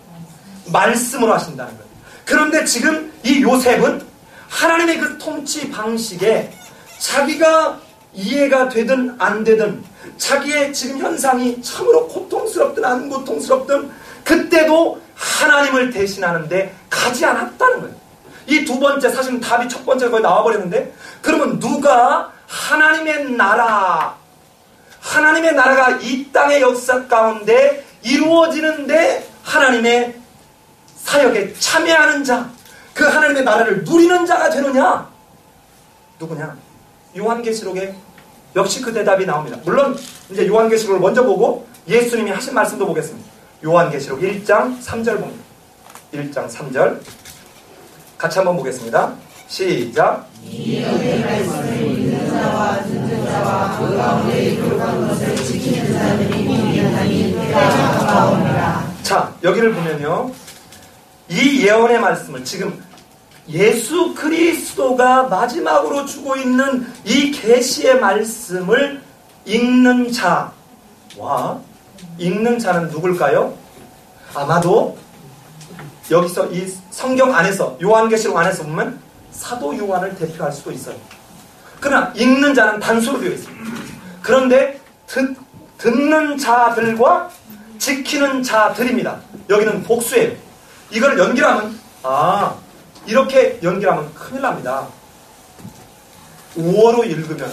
말씀으로 하신다는 거예요. 그런데 지금 이 요셉은 하나님의 그 통치 방식에 자기가 이해가 되든 안 되든 자기의 지금 현상이 참으로 고통스럽든 안 고통스럽든 그때도 하나님을 대신하는데 가지 않았다는 거예요. 이 두 번째, 사실은 답이 첫 번째가 거의 나와버렸는데, 그러면 누가 하나님의 나라가 이 땅의 역사 가운데 이루어지는데 하나님의 사역에 참여하는 자, 그 하나님의 나라를 누리는 자가 되느냐? 누구냐? 요한계시록에 역시 그 대답이 나옵니다. 물론 이제 요한계시록을 먼저 보고 예수님이 하신 말씀도 보겠습니다. 요한계시록 1장 3절 봅니다. 1장 3절 같이 한번 보겠습니다. 시작. 이 여호와의 말씀을 믿는 자와 듣는 자와 그 가운데 이룩한 것을 지키는 자들이 미련하니 때가 가까우니라. 자, 여기를 보면요, 이 예언의 말씀을 지금 예수 그리스도가 마지막으로 주고 있는 이 계시의 말씀을 읽는 자와 읽는 자는 누굴까요? 아마도 여기서 이 성경 안에서 요한계시록 안에서 보면 사도 요한을 대표할 수도 있어요. 그러나 읽는 자는 단수로 되어 있습니다. 그런데 듣는 자들과 지키는 자들입니다. 여기는 복수예요. 이걸 연결하면 이렇게 연결하면 큰일 납니다. 우어로 읽으면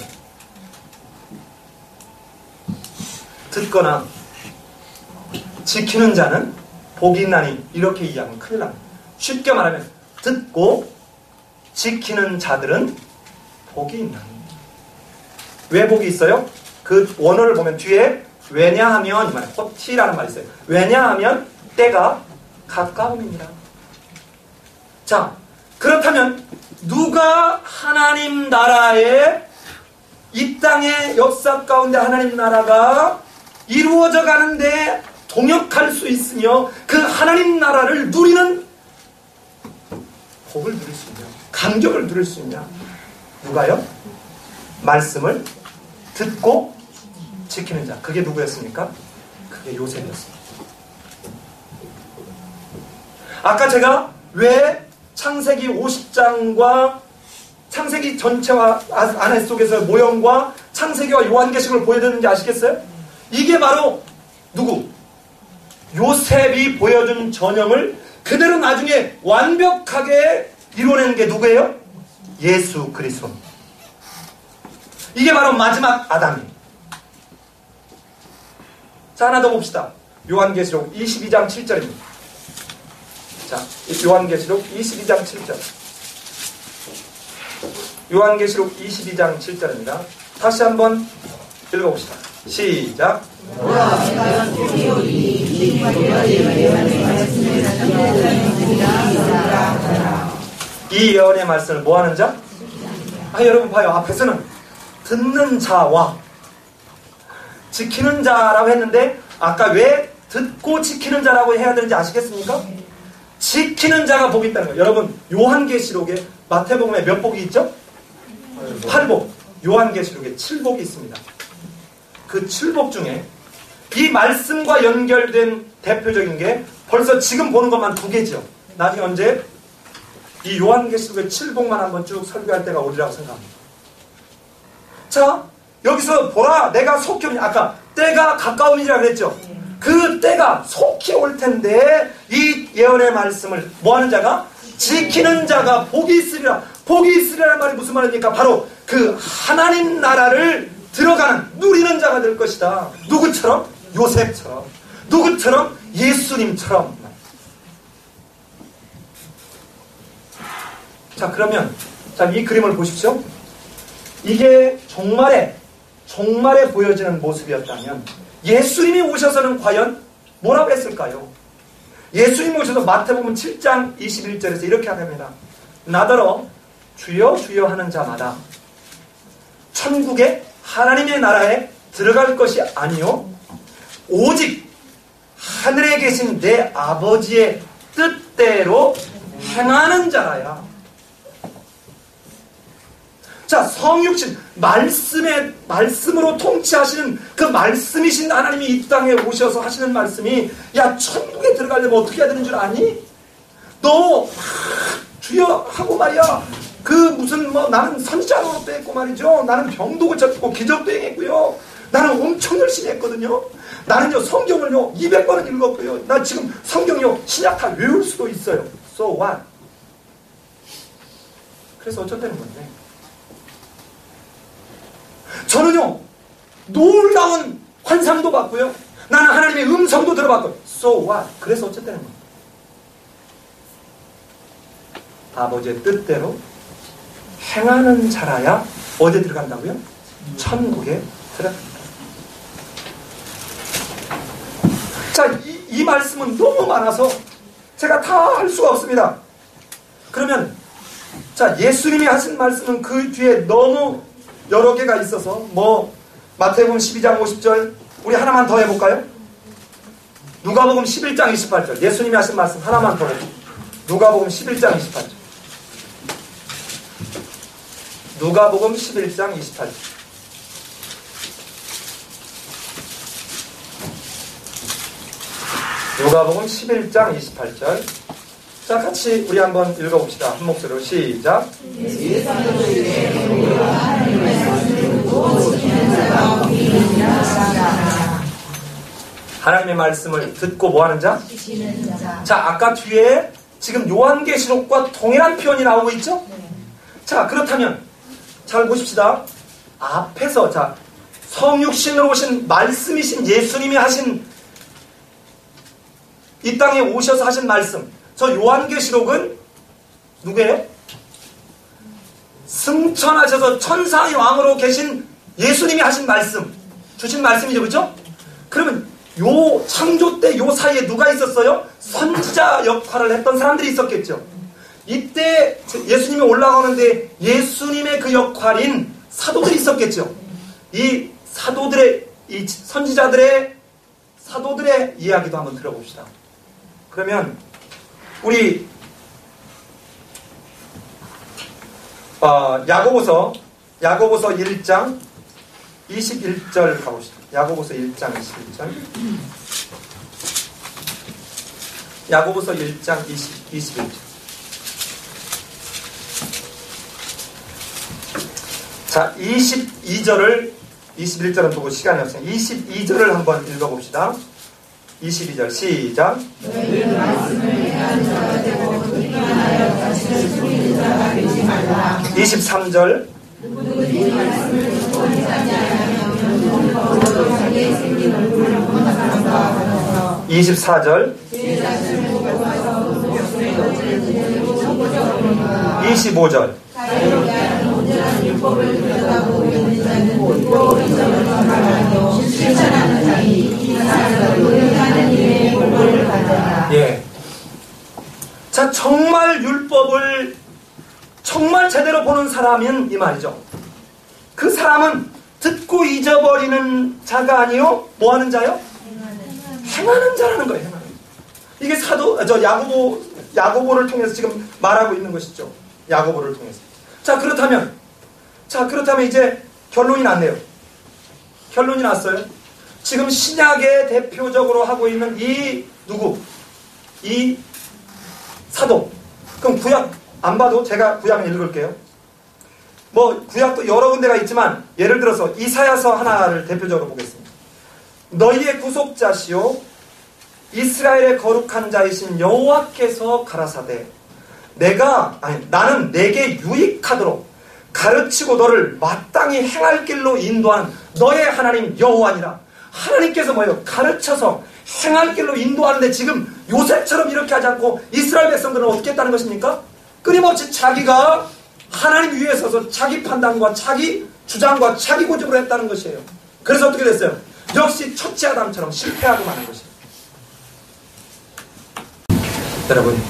듣거나 지키는 자는 복이 있나니 이렇게 이해하면 큰일 납니다. 쉽게 말하면 듣고 지키는 자들은 복이 있나니. 왜 복이 있어요? 그 원어를 보면 뒤에 왜냐하면 호티라는 말이 있어요. 왜냐하면 때가 가까움입니다. 자, 그렇다면 누가 하나님 나라에 이 땅의 역사 가운데 하나님 나라가 이루어져 가는데 동역할 수 있으며 그 하나님 나라를 누리는 복을 누릴 수 있냐, 감격을 누릴 수 있냐? 누가요? 말씀을 듣고 지키는 자. 그게 누구였습니까? 그게 요셉이었습니다. 아까 제가 왜 창세기 50장과 창세기 전체와 안에 속에서 모형과 창세기와 요한계시록을 보여드렸는지 아시겠어요? 이게 바로 누구? 요셉이 보여준 전형을 그대로 나중에 완벽하게 이루어낸 게 누구예요? 예수 그리스도. 이게 바로 마지막 아담이에요. 자, 하나 더 봅시다. 요한계시록 22장 7절입니다. 자, 요한계시록 22장 7절. 요한계시록 22장 7절입니다. 다시 한번 읽어봅시다. 시작. 이 예언의 말씀을 뭐하는 자? 여러분 봐요. 앞에서는 듣는 자와 지키는 자라고 했는데 아까 왜 듣고 지키는 자라고 해야 되는지 아시겠습니까? 지키는 자가 복이 있다는 거예요. 여러분 요한계시록에 마태복음에 몇 복이 있죠? 8복. 요한계시록에 7복이 있습니다. 그 7복 중에 이 말씀과 연결된 대표적인 게 벌써 지금 보는 것만 2개죠. 나중에 언제 이 요한계시록의 7복만 한번 쭉 설교할 때가 오리라고 생각합니다. 자, 여기서 보라 내가 속히 오니, 아까 때가 가까움이라 그랬죠. 그 때가 속히 올 텐데 이 예언의 말씀을 뭐하는 자가? 지키는 자가 복이 있으리라. 복이 있으리라는 말이 무슨 말입니까? 바로 그 하나님 나라를 들어가는 누리는 자가 될 것이다. 누구처럼? 요셉처럼. 누구처럼? 예수님처럼. 자, 그러면 이 그림을 보십시오. 이게 종말에 보여지는 모습이었다면 예수님이 오셔서는 과연 뭐라고 했을까요? 예수님이 오셔서 마태복음 7장 21절에서 이렇게 합니다. 나더러 주여 주여 하는 자마다 천국의 하나님의 나라에 들어갈 것이 아니요 오직 하늘에 계신 내 아버지의 뜻대로 행하는 자라야. 자, 성육신, 말씀으로 통치하시는 그 말씀이신 하나님이 이 땅에 오셔서 하시는 말씀이, 야, 천국에 들어가려면 어떻게 해야 되는 줄 아니? 너, 주여 하고 말이야. 나는 선지자로 했고 말이죠. 나는 병도 고쳤고 기적도 행했고요. 나는 엄청 열심히 했거든요. 나는요, 성경을요, 200번은 읽었고요. 나 지금 성경요, 신약 다 외울 수도 있어요. So what? 그래서 어쩌다는 건데. 저는요, 놀라운 환상도 봤고요. 나는 하나님의 음성도 들어봤고. So what? 그래서 어쩌다는 건데. 아버지의 뜻대로 행하는 자라야 어디에 들어간다고요? 천국에 들어간다. 자, 이 말씀은 너무 많아서 제가 다 할 수가 없습니다. 그러면 자, 예수님이 하신 말씀은 그 뒤에 너무 여러 개가 있어서 마태복음 12장 50절 우리 하나만 더 해볼까요? 누가복음 11장 28절 예수님이 하신 말씀 하나만 더 해볼까요? 누가복음 11장 28절 누가복음 11장 28절 누가복음 11장 28절 자, 같이 우리 한번 읽어봅시다. 한 목소리로 시작. 하나님의 말씀을 듣고 뭐하는 자? 자, 아까 뒤에 지금 요한계시록과 동일한 표현이 나오고 있죠? 자, 그렇다면 잘 보십시다. 앞에서 자, 성육신으로 오신 말씀이신 예수님이 하신 이 땅에 오셔서 하신 말씀. 저 요한계시록은 누구예요? 승천하셔서 천사의 왕으로 계신 예수님이 하신 말씀, 주신 말씀이죠, 그렇죠? 그러면 요 창조 때 요 사이에 누가 있었어요? 선지자 역할을 했던 사람들이 있었겠죠. 이때 예수님이 올라가는데 예수님의 그 역할인 사도들이 있었겠죠. 이 사도들의 이 선지자들의 사도들의 이야기도 한번 들어봅시다. 그러면 우리 야고보서 1장 21절 가봅시다. 야고보서 1장 21절 야고보서 1장 21절 자, 21절은 두고 시간이 없어요. 22절을 한번 읽어봅시다. 22절 시작. 23절 24절 25절 예. 자, 정말 율법을 정말 제대로 보는 사람은 이 말이죠. 그 사람은 듣고 잊어버리는 자가 아니요 뭐 하는 자요? 행하는 자라는 거예요. 행하는. 이게 야고보를 통해서 지금 말하고 있는 것이죠. 야고보를 통해서. 자, 그렇다면 이제 결론이 났네요. 결론이 났어요. 지금 신약에 대표적으로 하고 있는 이 사도. 그럼 구약 안 봐도 제가 구약을 읽을게요. 구약도 여러 군데가 있지만 예를 들어서 이사야서 하나를 대표적으로 보겠습니다. 너희의 구속자시요 이스라엘의 거룩한 자이신 여호와께서 가라사대 나는 내게 유익하도록 가르치고 너를 마땅히 행할 길로 인도하는 너의 하나님 여호와니라. 하나님께서 뭐예요? 가르쳐서 행할 길로 인도하는데 지금 요셉처럼 이렇게 하지 않고 이스라엘 백성들은 어떻게 했다는 것입니까? 끊임없이 자기가 하나님 위에 서서 자기 판단과 자기 주장과 자기 고집으로 했다는 것이에요. 그래서 어떻게 됐어요? 역시 첫째 아담처럼 실패하고 마는 것이에요. 여러분,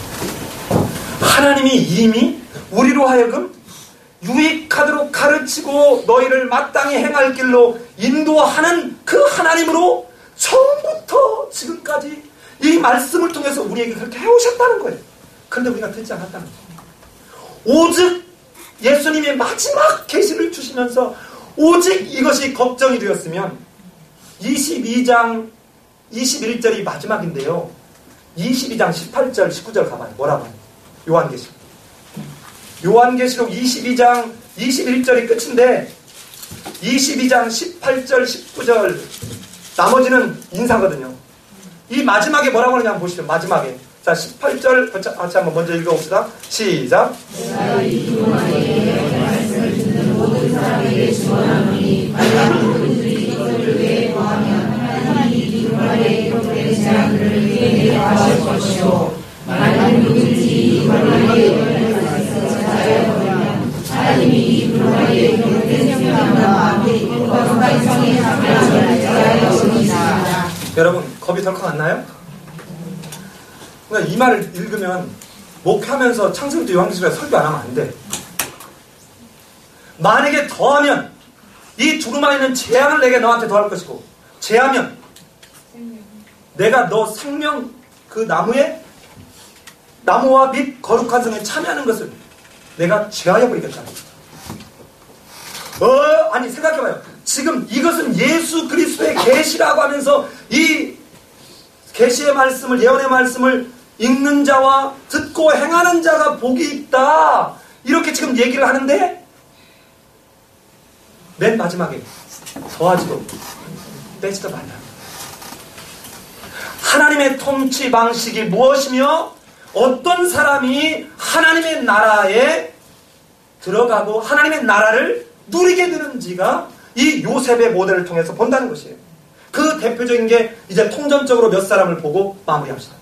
하나님이 이미 우리로 하여금 유익하도록 가르치고 너희를 마땅히 행할 길로 인도하는 그 하나님으로 처음부터 지금까지 이 말씀을 통해서 우리에게 그렇게 해오셨다는 거예요. 그런데 우리가 듣지 않았다는 거예요. 오직 예수님의 마지막 계시를 주시면서 오직 이것이 걱정이 되었으면 22장 21절이 마지막인데요. 22장 18절 19절 가봐요. 뭐라고 해요? 요한계시록 22장 21절이 끝인데 22장 18절 19절 나머지는 인사거든요. 이 마지막에 뭐라고 하느냐 한번 보시죠. 마지막에 자 18절 같이 한번 먼저 읽어봅시다. 시작. 내가 이 두루마리에 말씀을 듣는 모든 사람에게 주문하노니 만약 그들이 이것을 위해 구하면 하나님이 이 두루마리에 기록된 재앙들을 그에게 더하실 것이요 만약 누구든지 이 두루마리에 기록된 것을 찾아보면 하나님이 이 두루마리에 기록된 생명과 거룩한 성의 사명을 더할 것입니다. 여러분 겁이 덜컥 안 나요? 그러니까 이 말을 읽으면 목하면서 창세기부터 요한계시록에 설교 안 하면 안 돼. 만약에 더하면 이 두루마리는 재앙을 내게 너한테 더할 것이고 제하면 내가 너 생명 그 나무와 및 거룩한 성에 참여하는 것을 내가 제하여 버리겠다는 거예요. 아니 생각해봐요. 지금 이것은 예수 그리스도의 계시라고 하면서 이 계시의 말씀을 예언의 말씀을 읽는 자와 듣고 행하는 자가 복이 있다. 이렇게 지금 얘기를 하는데 맨 마지막에 더하지도 빼지도 말라. 하나님의 통치 방식이 무엇이며 어떤 사람이 하나님의 나라에 들어가고 하나님의 나라를 누리게 되는지가 이 요셉의 모델을 통해서 본다는 것이에요. 그 대표적인 게 이제 통전적으로 몇 사람을 보고 마무리합시다.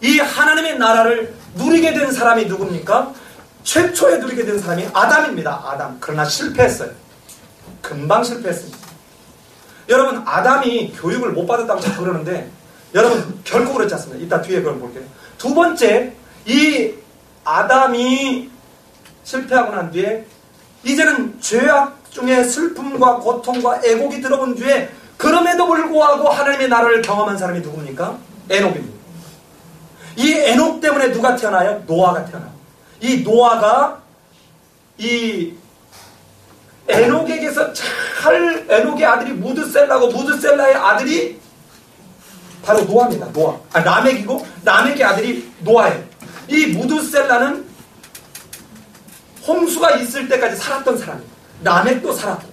이 하나님의 나라를 누리게 된 사람이 누굽니까? 최초에 누리게 된 사람이 아담입니다. 아담. 그러나 실패했어요. 금방 실패했습니다. 여러분 아담이 교육을 못 받았다고 자꾸 그러는데 여러분 결코 그렇지 않습니다. 이따 뒤에 그걸 볼게요. 두 번째, 이 아담이 실패하고 난 뒤에 이제는 죄악 중에 슬픔과 고통과 애곡이 들어온 뒤에 그럼에도 불구하고 하나님의 나라를 경험한 사람이 누굽니까? 에녹입니다. 이 에녹 때문에 누가 태어나요? 노아가 태어나요. 이 노아가 이 에녹에게서 에녹의 아들이 무드셀라고 무드셀라의 아들이 바로 노아입니다. 노아. 라멕이고 라멕의 아들이 노아예요. 이 무드셀라는 홍수가 있을 때까지 살았던 사람이에요. 라멕도 살았고.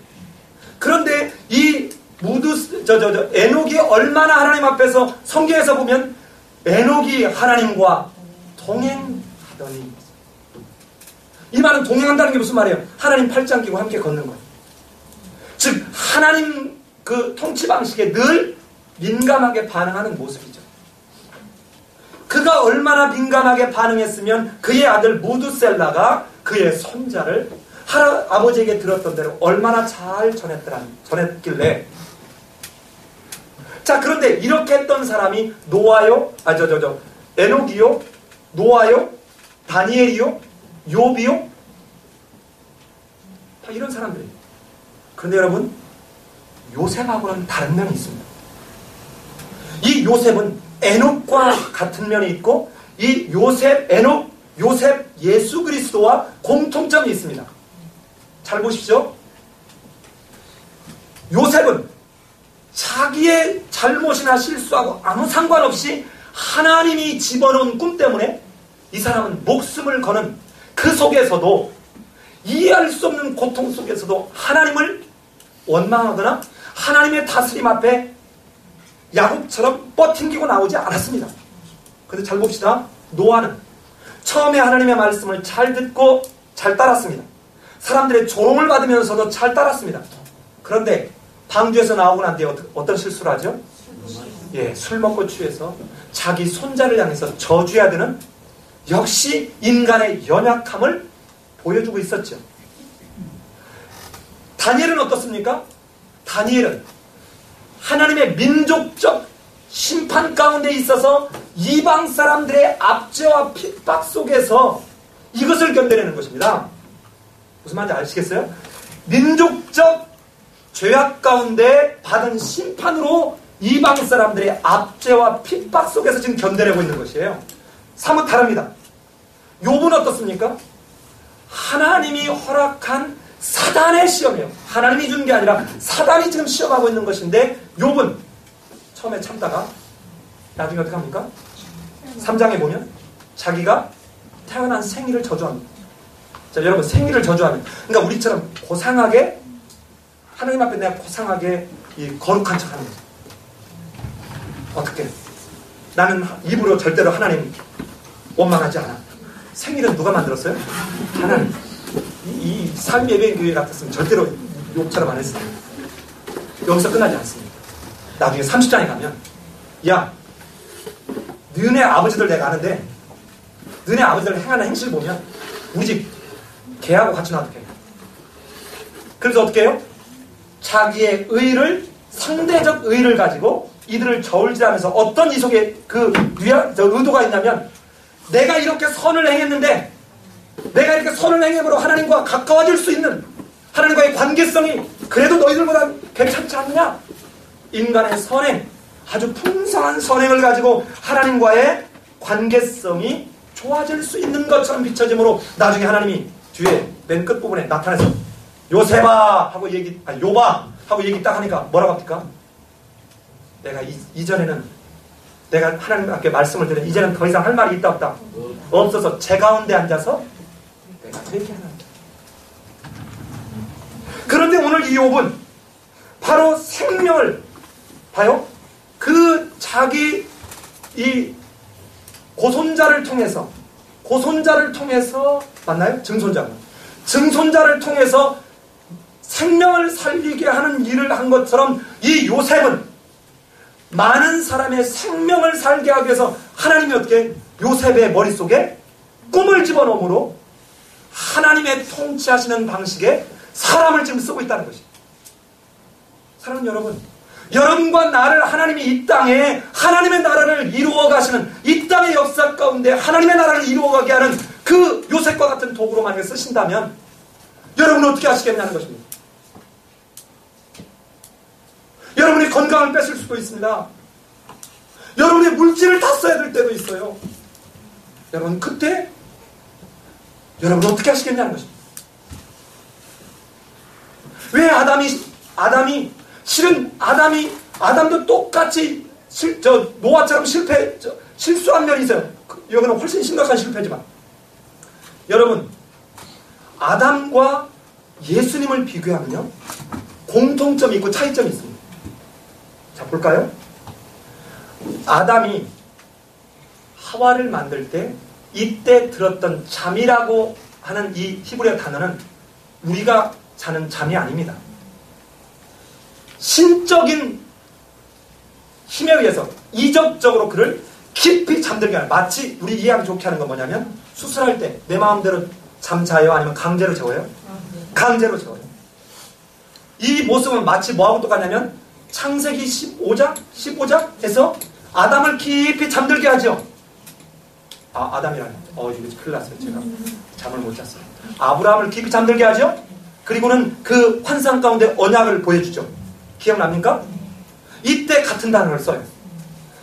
그런데 이 에녹이 얼마나 하나님 앞에서 성경에서 보면 에녹이 하나님과 동행하더니, 이 말은 동행한다는 게 무슨 말이에요? 하나님 팔짱 끼고 함께 걷는 거예요. 즉 하나님 그 통치 방식에 늘 민감하게 반응하는 모습이죠. 그가 얼마나 민감하게 반응했으면 그의 아들 무드셀라가 그의 손자를 아버지에게 들었던 대로 얼마나 잘 전했길래. 자, 그런데 이렇게 했던 사람이 노아요, 에녹이요, 노아요, 다니엘이요, 욥이요, 다 이런 사람들이에요. 그런데 여러분, 요셉하고는 다른 면이 있습니다. 이 요셉은 에녹과 같은 면이 있고, 이 요셉, 예수 그리스도와 공통점이 있습니다. 잘 보십시오. 요셉은 자기의 잘못이나 실수하고 아무 상관없이 하나님이 집어넣은 꿈 때문에 이 사람은 목숨을 거는 그 속에서도, 이해할 수 없는 고통 속에서도 하나님을 원망하거나 하나님의 다스림 앞에 야곱처럼 뻗팅기고 나오지 않았습니다. 그런데 잘 봅시다. 노아는 처음에 하나님의 말씀을 잘 듣고 잘 따랐습니다. 사람들의 조롱을 받으면서도 잘 따랐습니다. 그런데 방주에서 나오고 난 뒤에 어떤 실수를 하죠? 술 먹고 취해서 자기 손자를 향해서 저주해야 되는, 역시 인간의 연약함을 보여주고 있었죠. 다니엘은 어떻습니까? 다니엘은 하나님의 민족적 심판 가운데 있어서 이방 사람들의 압제와 핍박 속에서 이것을 견뎌내는 것입니다. 무슨 말인지 아시겠어요? 민족적 죄악 가운데 받은 심판으로 이방 사람들의 압제와 핍박 속에서 지금 견뎌내고 있는 것이에요. 사뭇 다릅니다. 욥은 어떻습니까? 하나님이 허락한 사단의 시험이에요. 하나님이 준 게 아니라 사단이 지금 시험하고 있는 것인데 욥은 처음에 참다가 나중에 어떻게 합니까? 3장에 보면 자기가 태어난 생일을 저주합니다. 자, 여러분, 생일을 저주하는, 그러니까 우리처럼 고상하게 하나님 앞에 내가 고상하게 이 거룩한 척하는 거죠. 어떻게? 나는 입으로 절대로 하나님 원망하지 않아. 생일은 누가 만들었어요? 하나님. 이 삶 예배교회 같았으면 절대로 욕처럼 안 했어요. 여기서 끝나지 않습니다. 나중에 30장에 가면, 야, 너네 아버지들 내가 아는데 너네 아버지들 행하는 행실 보면 우리 집 개하고 같이 놔둘게. 그래서 어떻게 해요? 자기의 의를, 상대적 의를 가지고 이들을 저울질하면서 어떤 이 속에 그 의도가 있냐면, 내가 이렇게 선을 행했는데 내가 이렇게 선을 행함으로 하나님과 가까워질 수 있는 하나님과의 관계성이 그래도 너희들보다 괜찮지 않느냐? 인간의 선행, 아주 풍성한 선행을 가지고 하나님과의 관계성이 좋아질 수 있는 것처럼 비춰지므로 나중에 하나님이 뒤에 맨 끝부분에 나타나서 요셉아 하고 요바 하고 얘기 딱 하니까 뭐라고 합니까? 내가 이전에는 내가 하나님 앞에 말씀을 드려 이제는 더 이상 할 말이 있다 없다 없어서 제 가운데 앉아서 내가 회개하는다. 그런데 오늘 이 욥은 바로 생명을 봐요. 그 자기 이 고손자를 통해서 맞나요? 증손자를 통해서 생명을 살리게 하는 일을 한 것처럼 이 요셉은 많은 사람의 생명을 살게 하기 위해서 하나님이 어떻게 요셉의 머릿속에 꿈을 집어넣음으로 하나님의 통치하시는 방식에 사람을 지금 쓰고 있다는 것입니다. 사랑하는 여러분, 여러분과 나를 하나님이 이 땅에 하나님의 나라를 이루어 가시는, 이 땅의 역사 가운데 하나님의 나라를 이루어가게 하는 그 요셉과 같은 도구로 만약에 쓰신다면 여러분은 어떻게 하시겠냐는 것입니다. 여러분의 건강을 뺏을 수도 있습니다. 여러분의 물질을 다 써야 될 때도 있어요. 여러분, 그때 여러분은 어떻게 하시겠냐는 것입니다. 왜 아담도 똑같이 노아처럼 실수한 면이 있어요. 여기는 훨씬 심각한 실패지만, 여러분, 아담과 예수님을 비교하면요, 공통점이 있고 차이점이 있습니다. 자, 볼까요? 아담이 하와를 만들 때 이때 들었던 잠이라고 하는 이 히브리어 단어는 우리가 자는 잠이 아닙니다. 신적인 힘에 의해서 이적적으로 그를 깊이 잠들게 하는, 마치 우리 이해하기 좋게 하는 건 뭐냐면, 수술할 때 내 마음대로 잠자요? 아니면 강제로 재워요? 강제로 재워요. 이 모습은 마치 뭐하고 똑같냐면 창세기 15장에서 아담을 깊이 잠들게 하죠. 아담이라니, 이거 큰일 났어요. 제가 잠을 못 잤어요. 아브라함을 깊이 잠들게 하죠. 그리고는 그 환상 가운데 언약을 보여주죠. 기억납니까? 이때 같은 단어를 써요.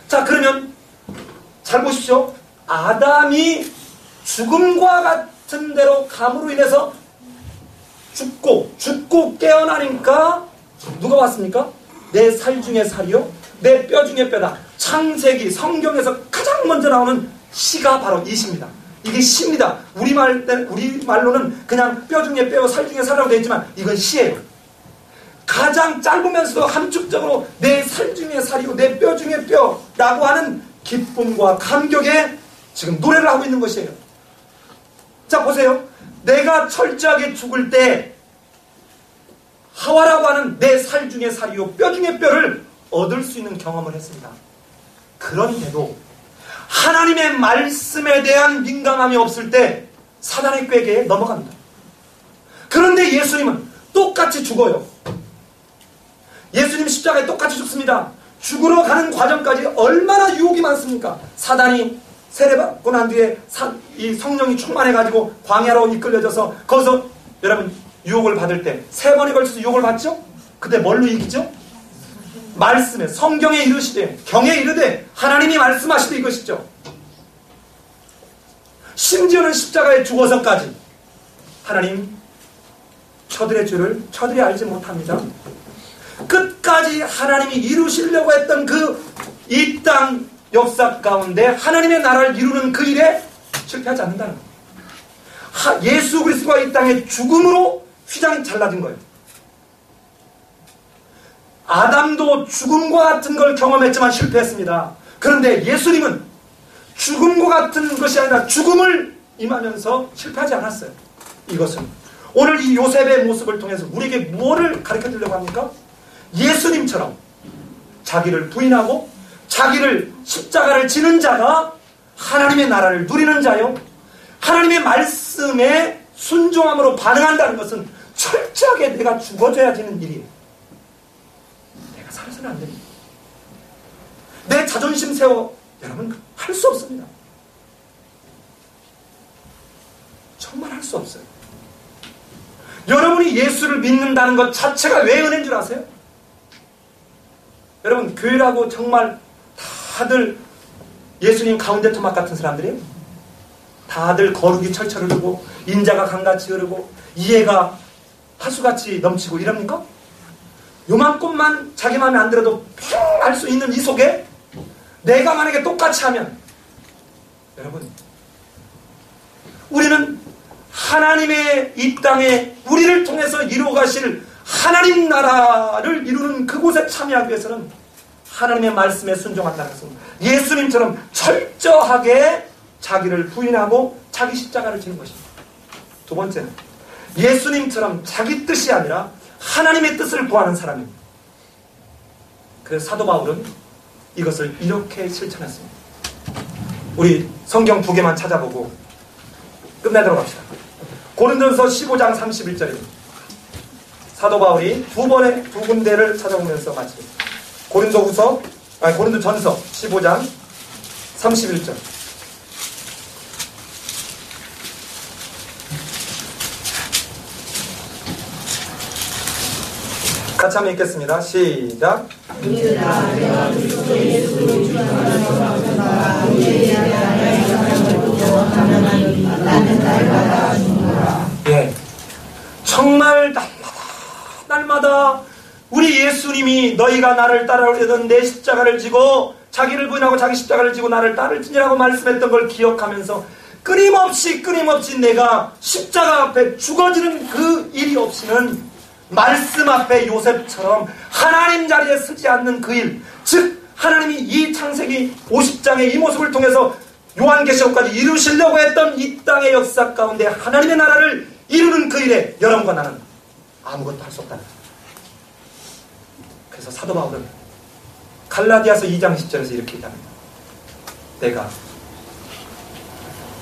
자, 그러면 잘 보십시오. 아담이 죽음과 같은 대로 감으로 인해서 죽고 깨어나니까 누가 왔습니까? 내 살 중에 살이요, 내 뼈 중에 뼈다. 창세기 성경에서 가장 먼저 나오는 시가 바로 이 시입니다. 이게 시입니다. 우리말로는 그냥 뼈 중에 뼈, 살 중에 살이라고 되어 있지만 이건 시예요. 가장 짧으면서도 함축적으로 내 살 중에 살이고 내 뼈 중에 뼈라고 하는 기쁨과 감격에 지금 노래를 하고 있는 것이에요. 자, 보세요. 내가 철저하게 죽을 때 하와라고 하는 내 살 중에 살이요 뼈 중에 뼈를 얻을 수 있는 경험을 했습니다. 그런데도 하나님의 말씀에 대한 민감함이 없을 때 사단의 꾀에 넘어갑니다. 그런데 예수님은 똑같이 죽어요. 예수님 십자가에 똑같이 죽습니다. 죽으러 가는 과정까지 얼마나 유혹이 많습니까? 사단이 세례받고 난 뒤에 이 성령이 충만해가지고 광야로 이끌려져서 거기서 여러분 유혹을 받을 때 3번에 걸쳐서 유혹을 받죠? 그때 뭘로 이기죠? 말씀에, 성경에 이르시되, 경에 이르되, 하나님이 말씀하시되 이것이죠. 심지어는 십자가에 죽어서까지 하나님, 저들의 죄를 저들이 알지 못합니다. 끝까지 하나님이 이루시려고 했던 그 이 땅 역사 가운데 하나님의 나라를 이루는 그 일에 실패하지 않는다는 거예요. 예수 그리스도가 이 땅에 죽음으로 휘장이 잘라진 거예요. 아담도 죽음과 같은 걸 경험했지만 실패했습니다. 그런데 예수님은 죽음과 같은 것이 아니라 죽음을 임하면서 실패하지 않았어요. 이것은 오늘 이 요셉의 모습을 통해서 우리에게 무엇을 가르쳐 주려고 합니까? 예수님처럼 자기를 부인하고 자기를 십자가를 지는 자가 하나님의 나라를 누리는 자요, 하나님의 말씀에 순종함으로 반응한다는 것은 철저하게 내가 죽어줘야 되는 일이에요. 내가 살아서는 안 됩니다. 내 자존심 세워, 여러분, 할 수 없습니다. 정말 할 수 없어요. 여러분이 예수를 믿는다는 것 자체가 왜 은혜인 줄 아세요? 여러분, 교회라고 정말 다들 예수님 가운데 토막 같은 사람들이에요. 다들 거룩이 철철 흐르고 인자가 강같이 흐르고 이해가 하수같이 넘치고 이럽니까? 요만큼만 자기 마음에 안 들어도 팽 알 수 있는 이 속에 내가 만약에 똑같이 하면, 여러분, 우리는 하나님의 이 땅에 우리를 통해서 이루어 가실 하나님 나라를 이루는 그곳에 참여하기 위해서는 하나님의 말씀에 순종한다는 것은 예수님처럼 철저하게 자기를 부인하고 자기 십자가를 지는 것입니다. 두 번째는 예수님처럼 자기 뜻이 아니라 하나님의 뜻을 구하는 사람입니다. 그래서 사도 바울은 이것을 이렇게 실천했습니다. 우리 성경 두 개만 찾아보고 끝내도록 합시다. 고린도전서 15장 31절입니다. 사도 바울이 두 군데를 찾아보면서 마칩니다. 고린도전서 15장 31절. 같이 한번 읽겠습니다. 시작. 예, 정말 날마다 우리 예수님이 너희가 나를 따라오려던 내 십자가를 지고 자기를 부인하고 자기 십자가를 지고 나를 따르지니라고 말씀했던 걸 기억하면서 끊임없이 내가 십자가 앞에 죽어지는 그 일이 없이는 말씀 앞에 요셉처럼 하나님 자리에 서지 않는 그 일, 즉 하나님이 이 창세기 50장의 이 모습을 통해서 요한계시록까지 이루시려고 했던 이 땅의 역사 가운데 하나님의 나라를 이루는 그 일에 여러분과 나는 아무것도 할 수 없다는 거예요. 그래서 사도 바울은 갈라디아서 2장 10절에서 이렇게 얘기합니다. 내가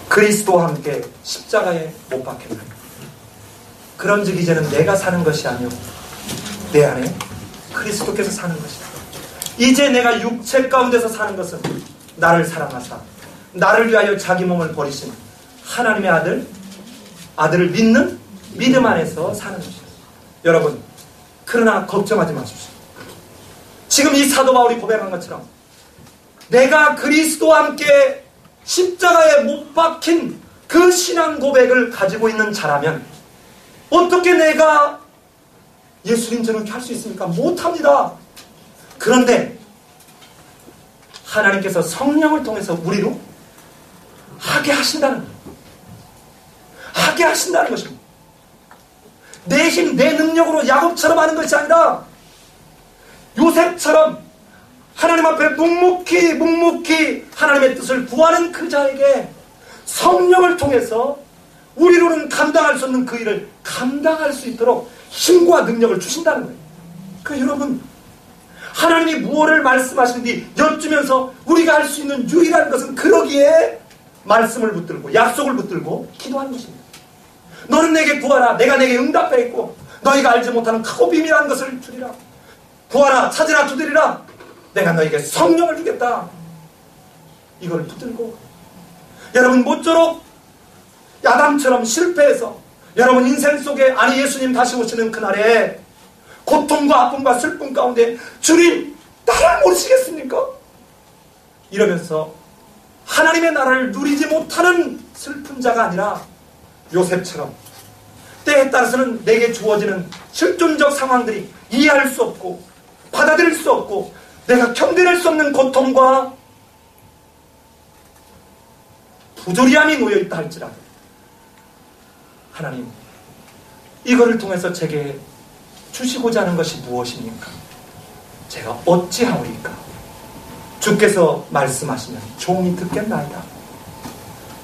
그리스도와 함께 십자가에 못 박혔나니 그런즉 이제는 내가 사는 것이 아니오 내 안에 그리스도께서 사는 것이다. 이제 내가 육체 가운데서 사는 것은 나를 사랑하사 나를 위하여 자기 몸을 버리신 하나님의 아들을 믿는 믿음 안에서 사는 것이다. 여러분, 그러나 걱정하지 마십시오. 지금 이 사도 바울이 고백한 것처럼 내가 그리스도와 함께 십자가에 못 박힌 그 신앙 고백을 가지고 있는 자라면 어떻게 내가 예수님처럼 할 수 있습니까? 못합니다. 그런데 하나님께서 성령을 통해서 우리로 하게 하신다는 거예요. 하게 하신다는 것입니다. 내 힘, 내 능력으로 야곱처럼 하는 것이 아니라 요셉처럼 하나님 앞에 묵묵히 하나님의 뜻을 구하는 그 자에게 성령을 통해서 우리로는 감당할 수 없는 그 일을 감당할 수 있도록 힘과 능력을 주신다는 거예요. 그러니까 여러분, 하나님이 무엇을 말씀하시는지 여쭈면서 우리가 할 수 있는 유일한 것은 그러기에 말씀을 붙들고 약속을 붙들고 기도하는 것입니다. 너는 내게 구하라, 내가 내게 응답하겠고 너희가 알지 못하는 크고 비밀한 것을 주리라. 구하라, 찾으라, 두드리라, 내가 너에게 성령을 주겠다. 이걸 붙들고 여러분 모쪼록 야담처럼 실패해서 여러분 인생 속에 아니 예수님 다시 오시는 그날에 고통과 아픔과 슬픔 가운데 주님 나를 모르시겠습니까? 이러면서 하나님의 나라를 누리지 못하는 슬픈 자가 아니라 요셉처럼 때에 따라서는 내게 주어지는 실존적 상황들이 이해할 수 없고 받아들일 수 없고 내가 견뎌낼 수 없는 고통과 부조리함이 놓여있다 할지라도 하나님, 이거를 통해서 제게 주시고자 하는 것이 무엇입니까? 제가 어찌하오리까? 주께서 말씀하시면 종이 듣겠나이다.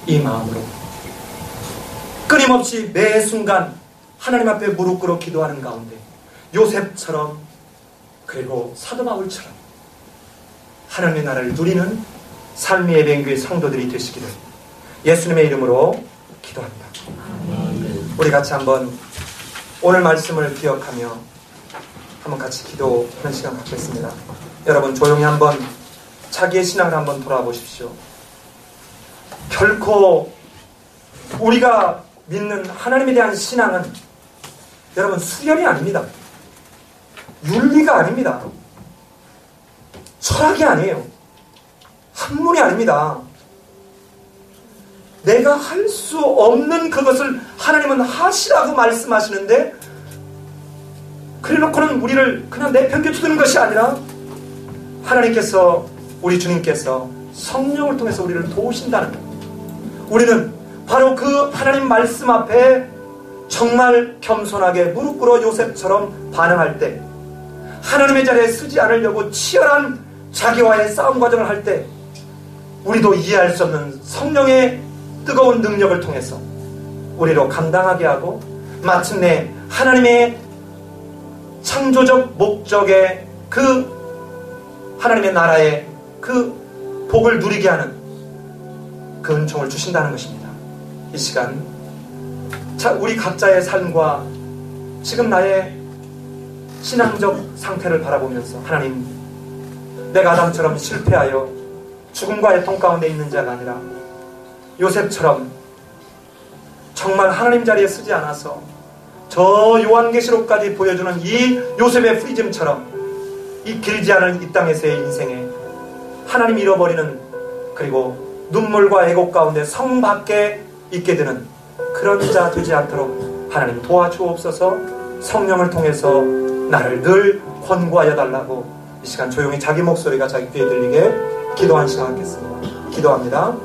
이 마음으로 끊임없이 매 순간 하나님 앞에 무릎 꿇어 기도하는 가운데 요셉처럼 그리고 사도 바울처럼 하나님의 나라를 누리는 삶의 예배교회 성도들이 되시기를 예수님의 이름으로 기도합니다. 우리 같이 한번 오늘 말씀을 기억하며 한번 같이 기도하는 시간 갖겠습니다. 여러분 조용히 한번 자기의 신앙을 한번 돌아보십시오. 결코 우리가 믿는 하나님에 대한 신앙은 여러분 수련이 아닙니다. 윤리가 아닙니다. 철학이 아니에요. 학문이 아닙니다. 내가 할 수 없는 그것을 하나님은 하시라고 말씀하시는데 그래놓고는 우리를 그냥 내팽개쳐두는 것이 아니라 하나님께서 우리 주님께서 성령을 통해서 우리를 도우신다는 것. 우리는 바로 그 하나님 말씀 앞에 정말 겸손하게 무릎 꿇어 요셉처럼 반응할 때 하나님의 자리에 서지 않으려고 치열한 자기와의 싸움 과정을 할 때 우리도 이해할 수 없는 성령의 뜨거운 능력을 통해서 우리로 감당하게 하고 마침내 하나님의 창조적 목적의 그 하나님의 나라의 그 복을 누리게 하는 그 은총을 주신다는 것입니다. 이 시간 우리 각자의 삶과 지금 나의 신앙적 상태를 바라보면서 하나님, 내가 아담처럼 실패하여 죽음과 애통 가운데 있는 자가 아니라 요셉처럼 정말 하나님 자리에 서지 않아서 저 요한계시록까지 보여주는 이 요셉의 프리즘처럼 이 길지 않은 이 땅에서의 인생에 하나님 잃어버리는 그리고 눈물과 애곡 가운데 성 밖에 있게 되는 그런 자 되지 않도록 하나님 도와주옵소서. 성령을 통해서 나를 늘 권고하여 달라고 이 시간 조용히 자기 목소리가 자기 귀에 들리게 기도한 시간 갖겠습니다. 기도합니다.